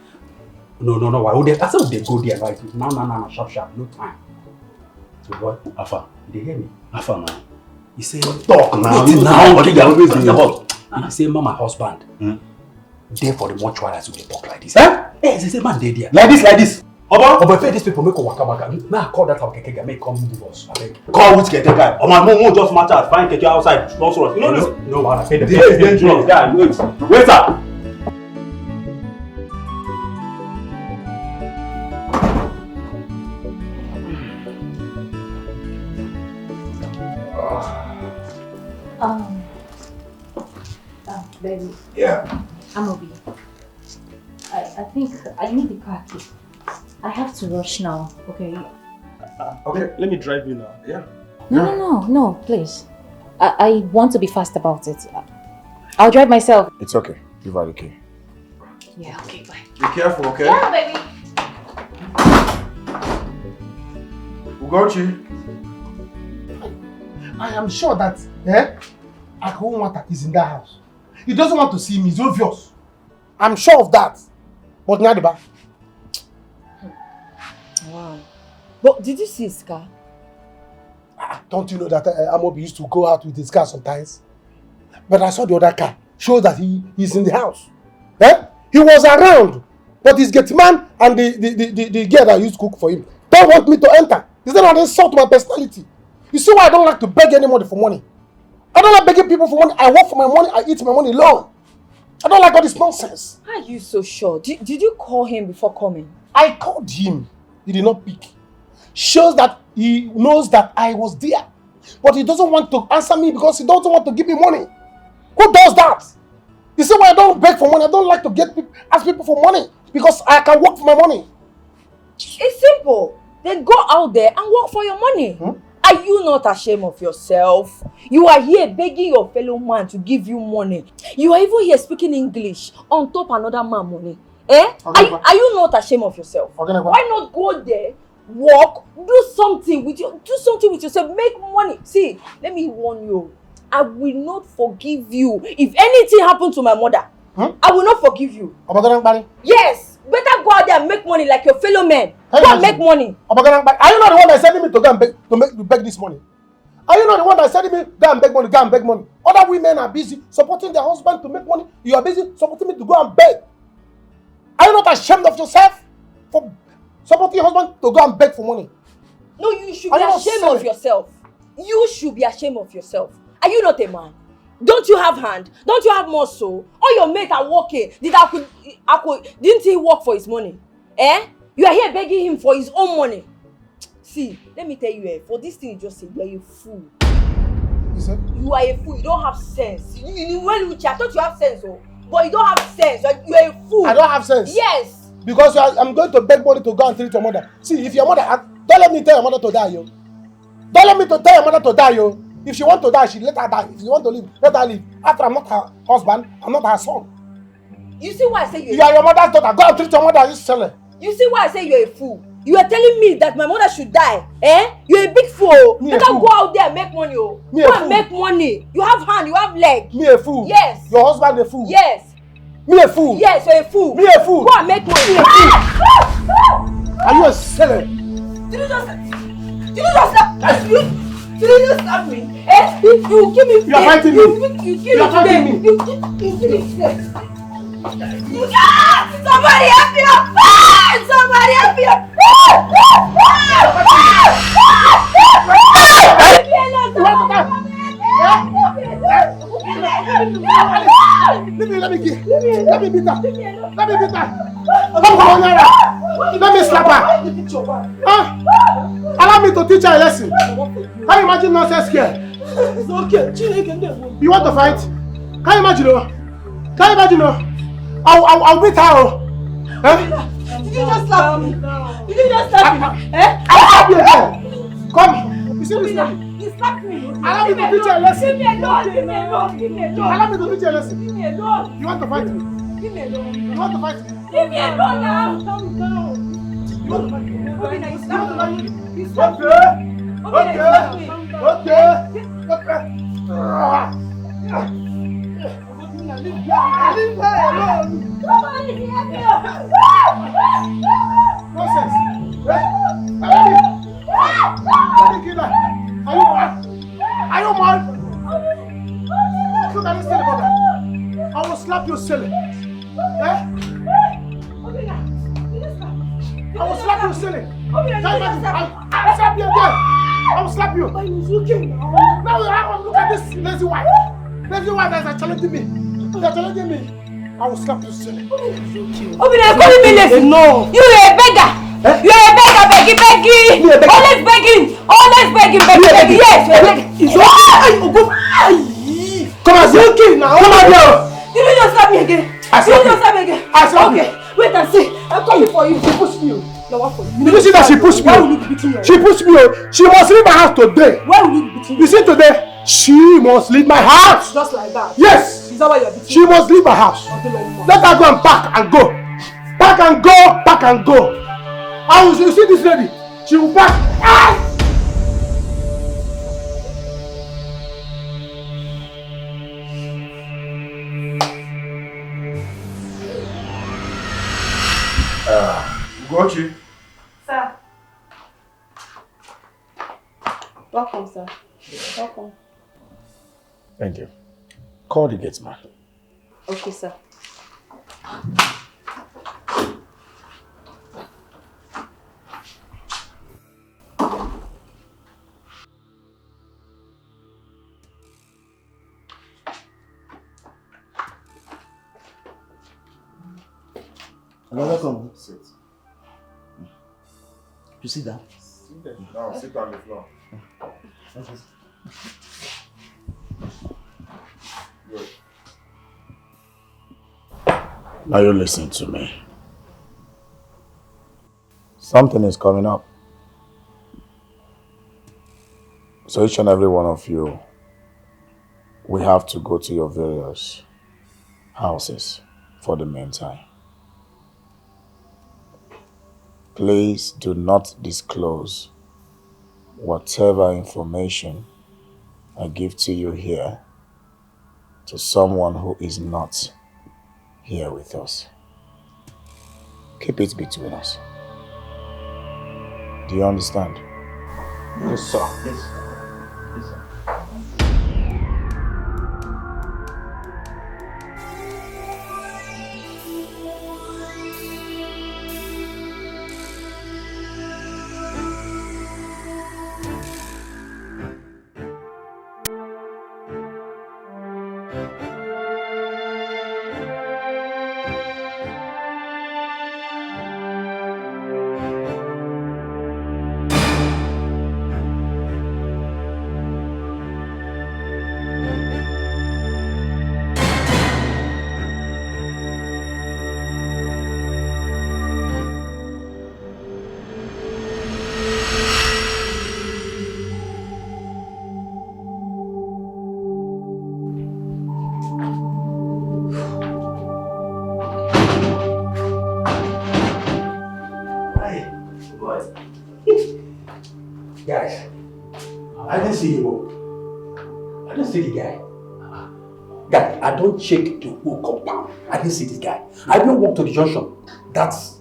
No, I said they go there right now, sharp, no time. So what? Alpha, they hear me? Alpha now. He say, talk now. He say, Mama husband, there for the mortuary as we talk like this. Hey, they say, man, they there. Like this. But these people make a waka. Now call that our keke make come with us. Call which keke guy? Oh my mom just matter. Find keke outside. You know this? No, I pay the place is dangerous. Guy, wait, sir. Baby. Yeah. I'm Obi. I think I need the car key. I have to rush now, okay? Okay, let me drive you now. Yeah. No, please. I want to be fast about it. I'll drive myself. It's okay. Give her the key. Yeah, okay, bye. Be careful, okay? Yeah, baby. Ugochi. I am sure that Akwunwata is in that house. He doesn't want to see me, it's obvious. I'm sure of that. But Nadiba. Wow. But did you see his car? Don't you know that Amobi used to go out with his car sometimes? But I saw the other car. Shows that he's in the house. He was around. But his gate man and the girl that used to cook for him don't want me to enter. Is that an insult to my personality? You see why I don't like to beg anybody for money? I don't like begging people for money. I work for my money. I eat my money alone. I don't like all this nonsense. How are you so sure? Did you call him before coming? I called him. He did not pick. Shows that he knows that I was there. But he doesn't want to answer me because he doesn't want to give me money. Who does that? You see why I don't beg for money? I don't like to ask people for money because I can work for my money. It's simple. Then go out there and work for your money. Are you not ashamed of yourself? You are here begging your fellow man to give you money. You are even here speaking English on top another man money. Are you not ashamed of yourself? Why not go there, work, do something with yourself, make money? See, let me warn you. I will not forgive you. If anything happens to my mother, I will not forgive you. Yes! Better go out there and make money like your fellow men. Go and make money. Are you not the one that sending me to go and beg this money? Are you not the one that sending me go and beg money? Other women are busy supporting their husband to make money. You are busy supporting me to go and beg. Are you not ashamed of yourself for supporting your husband to go and beg for money? No, you should be ashamed of yourself. You should be ashamed of yourself. Are you not a man? Don't you have hand? Don't you have muscle? All your mates are working. Didn't he work for his money? You are here begging him for his own money. See, let me tell you, for this thing you just said, you are a fool. You are a fool. You don't have sense. I thought you have sense, but you don't have sense. You are a fool. I don't have sense? Yes. Because I'm going to beg money to go and treat your mother. See, if your mother, don't let me tell your mother to die, yo. Don't let me to tell your mother to die, yo. If she want to die, she let her die. If she want to live, let her live. After I'm not her husband, I'm not her son. You see why I say You are your mother's daughter. Go and treat your mother as a seller. You see why I say you're a fool? You are telling me that my mother should die. Eh? You're a big fool. You can't go out there and make money. Oh. Go and make money. You have hand, you have leg. Me a fool. Yes. Your husband a fool. Yes. Me a fool. Yes, you're a fool. Me a fool. Go and make money. Me a fool. Are you a seller? Did you just slap you? Did you just slap me? Eh? You give me. You are fighting me. You give me today. You give me today. Somebody help me up! Somebody help me up! Let me beat her. Let me beat her. Let me slap her. Allow me to teach her a lesson. Can you imagine nonsense here? It's okay. You want to fight? Can you imagine? Can you imagine? I'll beat her. Did you just slap me? Did you just slap me? I'll slap you again. Come. You see this lady? You slapped me. Allow me to teach you a lesson. Leave me alone. Leave me alone. Leave me alone. Allow me to teach you a lesson. Leave me alone. You want to fight me? Leave me alone. You want to fight me? Leave me alone now. Calm down. You want to fight me? Okay, now you slap me. You slap me. Leave her alone. Somebody help me. Nonsense. Let me kill her. Are you mad? Look at this silly mother. I will slap you silly. I will slap you silly. I'll slap you again. I will slap you. Now look at this lazy wife. Lazy wife that is challenging me. They are challenging me. I will slap you silly. You're calling me lazy. No. You're a beggar. You're a beggar, begging. Always begging. Yes, you're a beggar. Come on, okay now. Come on, girl. Did you just slap me again? I slap you. Okay, wait and see. I'm coming for you. She pushed me. No, what for you? Did you see that she pushed me? Why will you be beating me? She pushed me. She must leave my house today. Why will you be beating me? You see today? She must leave my house. Just like that? Yes. Is that why you're beating me? She must leave my house. Let her go and pack and go. Pack and go. You see this lady? She will pack. Ugochi. Sir. Welcome, sir. Welcome. Thank you. Call the gate man. Okay, sir. Welcome. Sit. You sit down. Sit there. No, sit on the floor. Good. Now you listen to me. Something is coming up. So each and every one of you, we have to go to your various houses for the meantime. Please do not disclose whatever information I give to you here to someone who is not here with us. Keep it between us. Do you understand? Yes, sir. Yes, sir. Yes, sir. see him. I don't see the guy. Guy, I don't check the whole compound. I didn't see this guy. I didn't walk to the junction. That's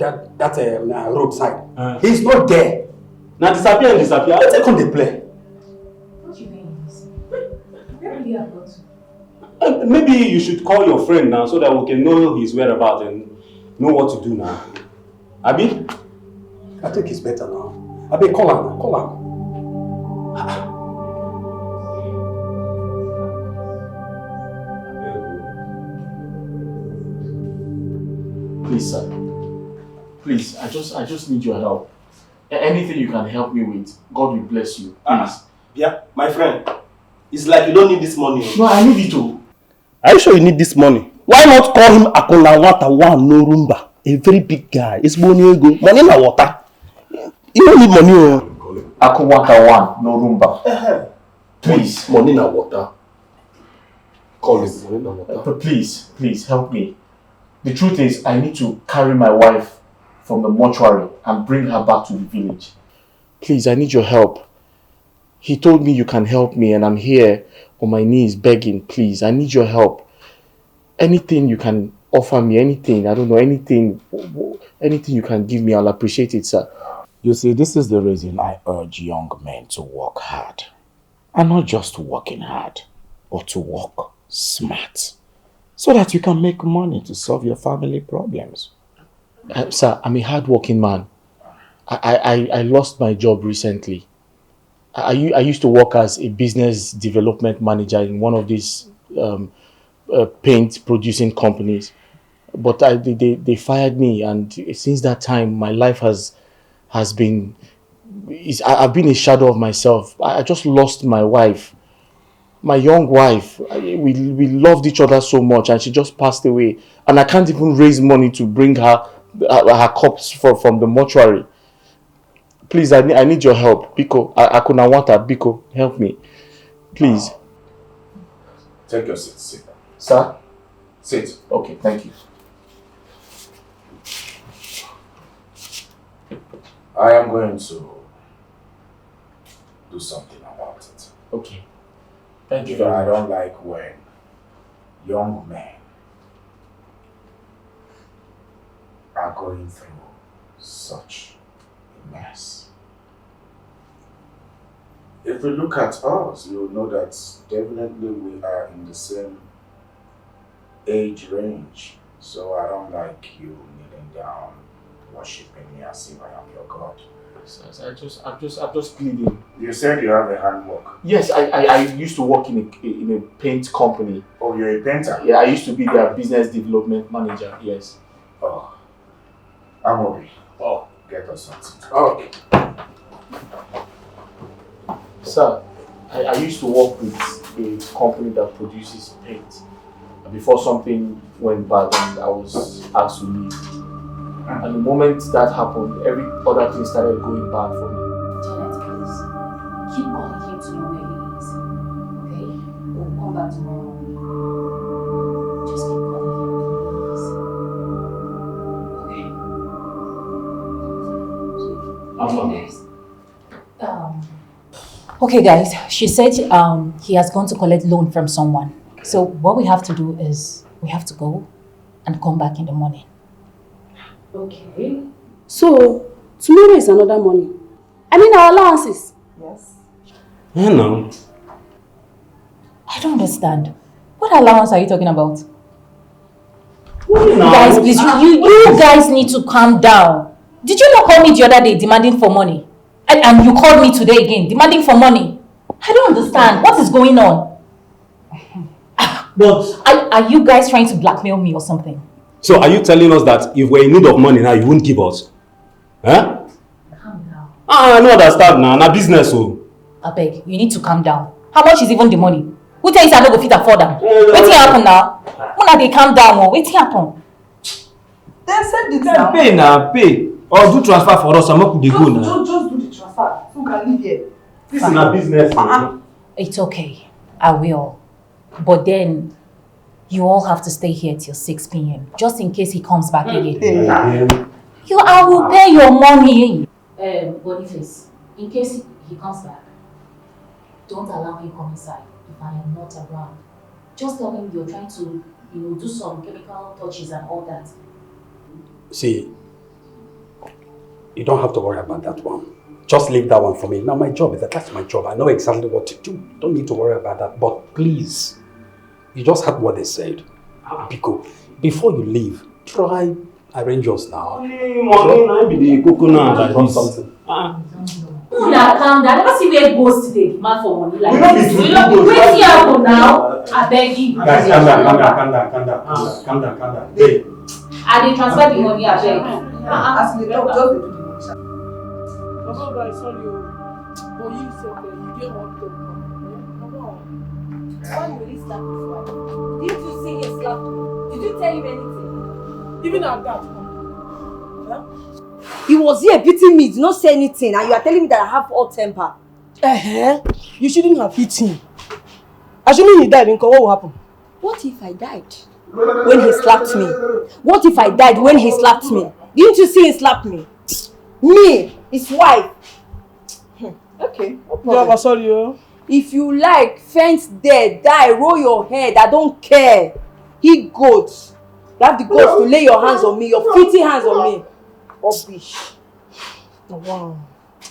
roadside. He's not there. Now disappear. Let's take on the play. What you doing this? Where will you have gone to? Maybe you should call your friend now so that we can know his whereabouts and know what to do now. Abi? I think it's better now. Abi, call him. Please, sir. Please, I just need your help. Anything you can help me with, God will bless you. Please. Yeah, my friend. It's like you don't need this money. No, I need it too. Are you sure you need this money? Why not call him Akolawata One No Rumba? A very big guy. It's money go. Money na water. You don't need money. Akolawata One No Rumba. Please. Money na water. Call him. Money na water. But please help me. The truth is, I need to carry my wife from the mortuary and bring her back to the village. Please, I need your help. He told me you can help me and I'm here on my knees begging, please. I need your help. Anything you can offer me, anything, I don't know, anything you can give me, I'll appreciate it, sir. You see, this is the reason I urge young men to work hard. And not just working hard, but to work smart. So that you can make money to solve your family problems. Sir, I'm a hard-working man. I lost my job recently. I used to work as a business development manager in one of these paint producing companies. But they fired me, and since that time, my life I've been a shadow of myself. I just lost my wife. My young wife, we loved each other so much, and she just passed away. And I can't even raise money to bring her corpse from the mortuary. Please, I need your help. Biko, Akunawata, Biko, help me. Please. Take your seat, sit. Sir? Sit. Okay, thank you. I am going to do something about it. Okay. Thank you. I don't like when young men are going through such a mess. If we look at us, you'll know that definitely we are in the same age range. So I don't like you kneeling down, worshiping me as if I am your God. I'm just pleading. You said you have a handwork. Yes, I used to work in a paint company. Oh, you're a painter? Yeah, I used to be their business development manager, yes. Oh. Amobi. Oh. Get us something. Okay. Sir, I used to work with a company that produces paint. Before something went bad and I was asked to leave. And the moment that happened, every other thing started going bad for me. Janet, please. Keep calling him to know where he is. Okay? We'll come back tomorrow. Just keep calling him, please. Okay, guys. She said he has gone to collect loan from someone. So what we have to do is we have to go and come back in the morning. Okay. So, tomorrow is another morning. I mean our allowances. Yes. Yeah, no. I don't understand. What allowance are you talking about? No. Guys, please, you guys need to calm down. Did you not call me the other day demanding for money? And you called me today again demanding for money? I don't understand. What is going on? But are you guys trying to blackmail me or something? so are you telling us that if we're in need of money now, you won't give us? Huh? Calm down. I don't understand now. Na business, so. I beg, you need to calm down. How much is even the money? Who tells you I don't go fit afford them? What's happen now? When they calm down, what's happen? They said it now. Pay now, pay. Or do transfer for us, I'm not going to go now. Just do the transfer. You can live here. This is a business. It's okay. I will. But then, you all have to stay here till 6 p.m. just in case he comes back again. I will pay your money. Boniface, in case he comes back, don't allow him come inside if I am not around. Just tell him you're trying to, do some chemical touches and all that. See, you don't have to worry about that one. Just leave that one for me. Now my job is that's my job. I know exactly what to do. Don't need to worry about that. But please, you just heard what they said. Biko, before you leave, try arrange us now. Money, something. Una calm down. Never see where goes today. Demand for money like this. Wait here happen now. I beg you. Guys, calm down. Hey. I dey transfer the money. I beg. As we talk, just do Baba, guys, sorry, but you said that you get all the why you really slap his wife? Didn't you see him slap you? Did you tell him anything? Even at that. He was here beating me, did not say anything, and you are telling me that I have hot temper. You shouldn't have hit him. Assuming he died, what will happen? What if I died when he slapped me? What if I died when he slapped me? Didn't you see him slap me? Me, his wife. Okay, no problem. Yeah, sorry, If you like, fence there, die, roll your head, I don't care. He goats. You have the guts to lay your hands on me, your filthy hands on me. Rubbish. Oh, wow.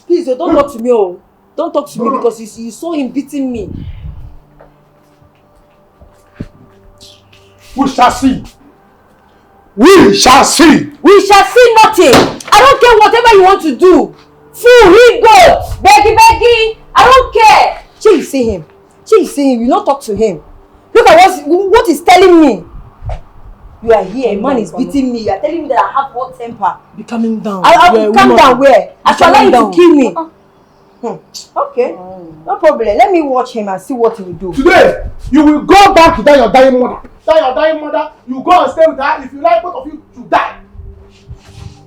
Please, don't talk to me, oh. Don't talk to me because you saw him beating me. We shall see. We shall see. We shall see nothing. I don't care whatever you want to do. Fool, he goes. Beggy. I don't care. Shall you see him? You not talk to him. Look at what he's telling me. You are here, a man is beating me. You are telling me that I have hot temper. Be calming down. I'll calm down where? I shall allow you to kill me. Okay, no problem. Let me watch him and see what he will do. Today, you will go back to your dying mother. Your dying mother, you go and stay with her. If you like, both of you to die.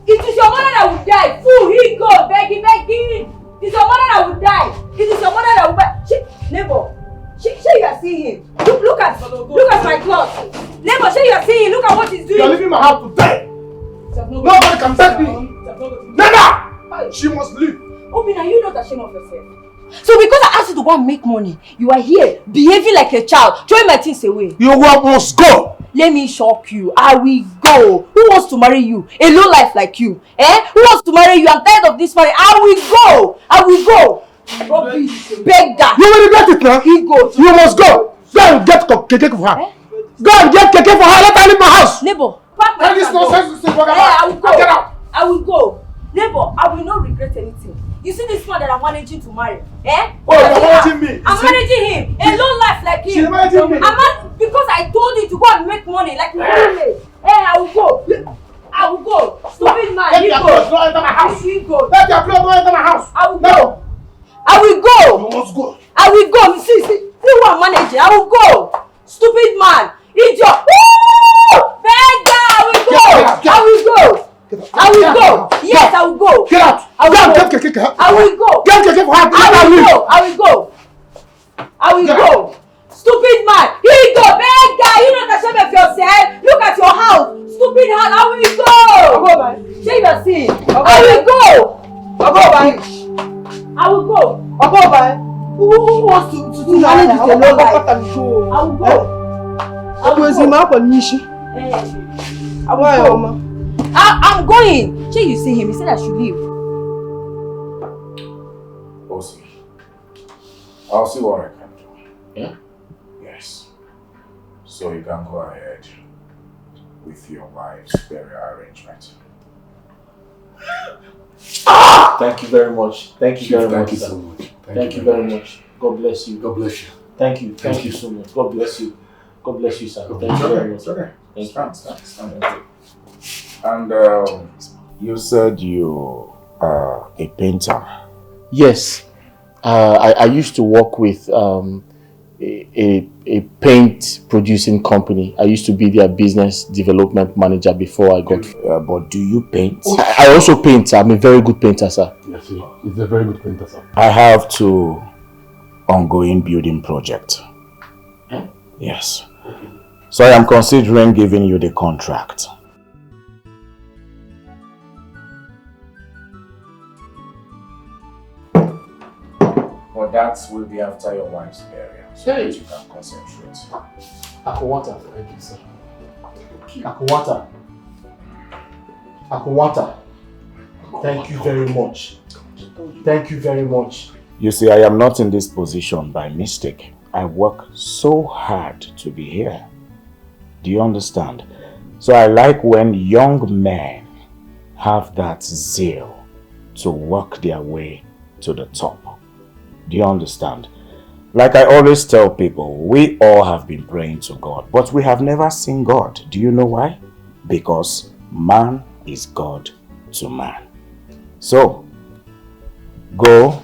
It is your mother that will die. Fool, he go, begging. It is your mother that will die. It is your mother that will die. Neighbor, you are seeing him. Look at my cloth. Neighbor, you are seeing him. Look at what he's doing. You are leaving my house to die. Nobody can take me. Never. She must leave. Obina, are you not ashamed of yourself? So because I asked you to go and make money, you are here behaving like a child, throwing my things away. You must go. Let me shock you. I will go. Who wants to marry you? A low life like you. Who wants to marry you? I'm tired of this marriage. I will go. Rubbish. Beggar. You will regret it now. He goes. You must go. Go and get keke for her. Go and get keke for her. Let her leave my house. Neighbor, pack my this nonsense. I will go. Get out. I will go. Neighbor, I will not regret anything. You see this man that I'm managing to marry? Oh, you're managing me. I'm managing him. A low life like him. She's managing me. Because I told you to go and make money like you really. I will go. Stupid man. Let your clothes not enter my house. Let your clothes not enter my house. I will go. You must go. I will go. See who I'm managing. I will go. Stupid man. Idiot. Woo! Beggar. I will go. Yes, I will go. Get out. I will Get go. keke. I will go. Get keke for her. I will go. Stupid man. Here you go. Beggar. You not ashamed of yourself. Look at your house. Stupid hand. I will go. Say you are seeing. I will go. I will go. Who wants to manage it alone? I will go. I'm going. Say you see him. He said I should leave. Bossy, I'll see what I can do. Yeah? Yes. So you can go ahead with your wife's burial arrangement. Thank you very much. Thank you very much. Thank you so much. Thank you very much. God bless you. God bless you. Thank you. Thank you so much. God bless you. God bless you, sir. Thank you very much. Okay. Thank you. And you said you are a painter. Yes. I used to work with a paint producing company. I used to be their business development manager before I got... but do you paint? I also paint. I'm a very good painter, sir. Yes, he's a very good painter, sir. I have 2 ongoing building projects. Huh? Yes. So I am considering giving you the contract. But that will be after your wife's burial, so that you can concentrate. Akwata. Thank you, sir. Akwata. Akwata. Thank you very much. Thank you very much. You see, I am not in this position by mistake. I work so hard to be here. Do you understand? So I like when young men have that zeal to work their way to the top. Do you understand? Like I always tell people, we all have been praying to God, but we have never seen God. Do you know why? Because man is God to man. So, go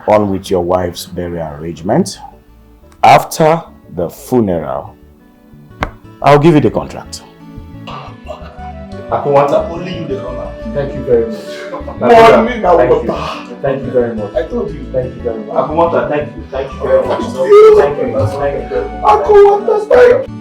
on with your wife's burial arrangement. After the funeral, I'll give you the contract. Akwata. Only you the runner. Thank you very much. Thank you very much. I told you. Thank you very much. Akwata, thank you. Thank you very much. Thank you. Thank you. Akwata, thank you.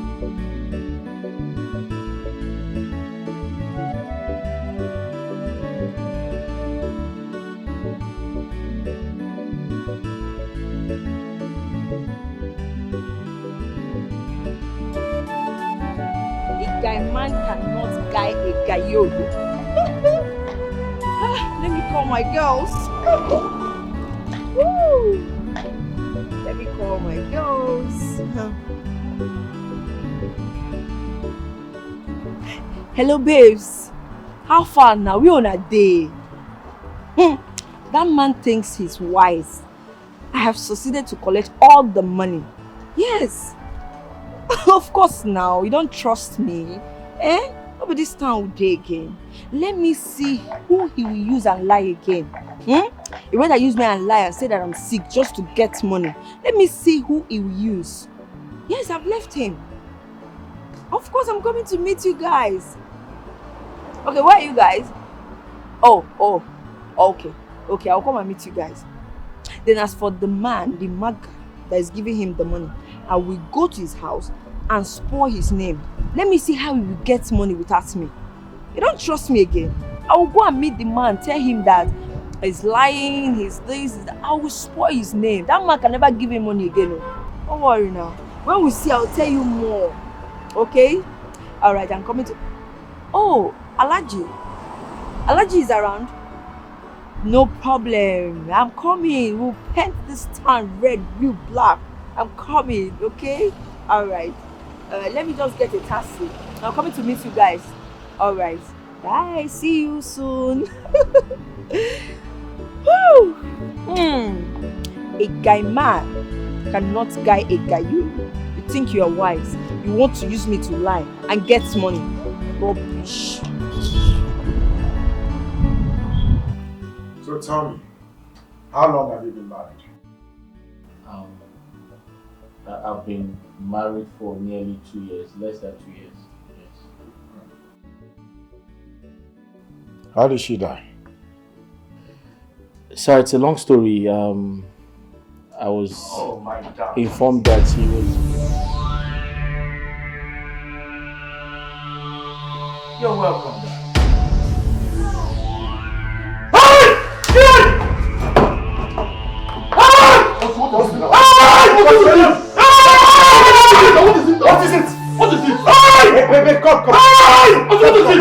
Man cannot guy a gayo. Let me call my girls. Woo. Let me call my girls. Hello babes. How far now? We on a day. That man thinks he's wise. I have succeeded to collect all the money. Yes. Of course now, you don't trust me. Eh? Maybe this time will day again. Let me see who he will use and lie again. He rather use me and lie and say that I'm sick just to get money. Let me see who he will use. Yes, I've left him. Of course, I'm coming to meet you guys. Okay, where are you guys? Oh, okay. Okay, I'll come and meet you guys. Then as for the man, the mug that is giving him the money, I will go to his house and spoil his name. Let me see how he will get money without me. You don't trust me again. I will go and meet the man, tell him that he's lying, he's this, I will spoil his name. That man can never give him money again. Don't worry now. When we see, I'll tell you more. Okay? Alright, I'm coming to... Oh, Alaji. Alaji is around? No problem. I'm coming. We'll paint this town red, blue, black. I'm coming, okay? Alright. Let me just get a taxi. I'm coming to meet you guys. Alright. Bye. See you soon. Woo! A guy man cannot guy a guy. You think you are wise. You want to use me to lie and get money. Rubbish. So tell me, how long have you been married? I've been married for nearly 2 years, less than 2 years. Yes. How did she die? So it's a long story. I was informed that she was... You're welcome. What is it? What is it? Wait, come. What is it?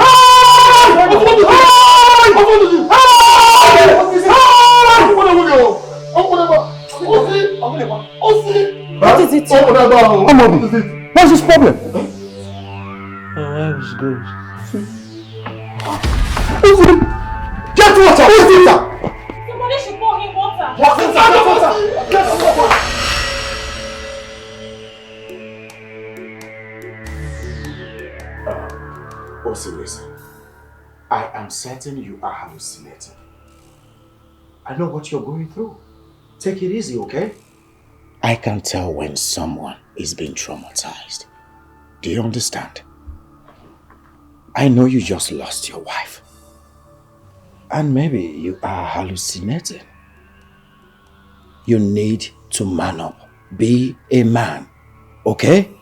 What is it? What's this problem? Where is good? Get water! Who's it? Somebody should pour him water. Get water! Listen, I am certain you are hallucinating. I know what you're going through. Take it easy, okay? I can tell when someone is being traumatized. Do you understand? I know you just lost your wife. And maybe you are hallucinating. You need to man up. Be a man, okay?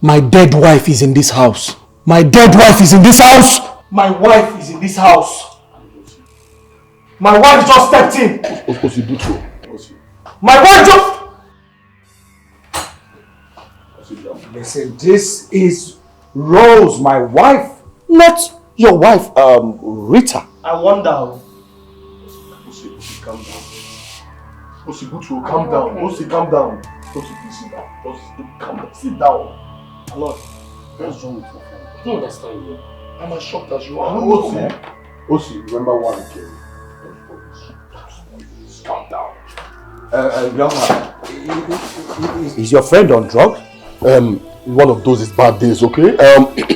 My dead wife is in this house. My dead wife is in this house. My wife is in this house. My wife just stepped in. Osi Butro. Osi. My wife just... Listen, this is Rose, my wife. Not your wife, Rita. I wonder. Osi, calm down. Osi Butro, calm down. Osi, calm down. Osi, please sit down. Osi, calm down. Sit down. Lord, what's wrong with your friend? I don't understand you. I'm as shocked as you are. Osi, Osi, remember why I came. Calm down. Young man, is your friend on drugs? One of those is bad days, okay?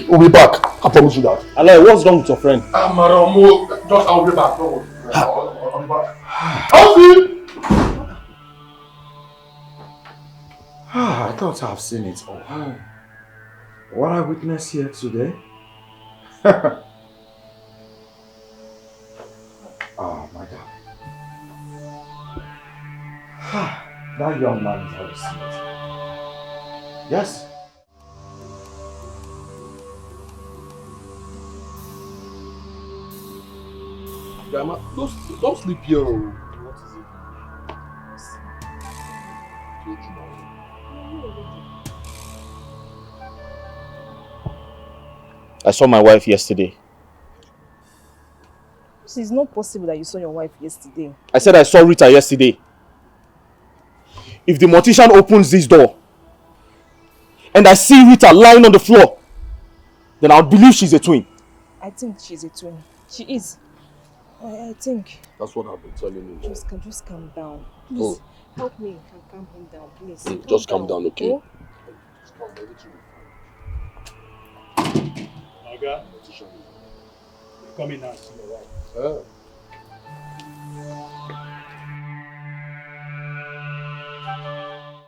We'll be back. I promise you that. Allah, what's wrong with your friend? Just I'll be back. Don't worry. I'll be back. Osi! I thought I've seen it all. What I witnessed here today? Oh my God. That young man is hallucinating. Yes. Grandma, don't sleep here. What is I saw my wife yesterday. It's not possible that you saw your wife yesterday. I said I saw Rita yesterday. If the mortician opens this door and I see Rita lying on the floor, then I'll believe she's a twin. I think she's a twin. She is. I think. That's what I've been telling you. Just calm down. Please, help me. Calm him down, please. Just calm down, okay? Oh? Just calm down. Oga, come in now, see your wife.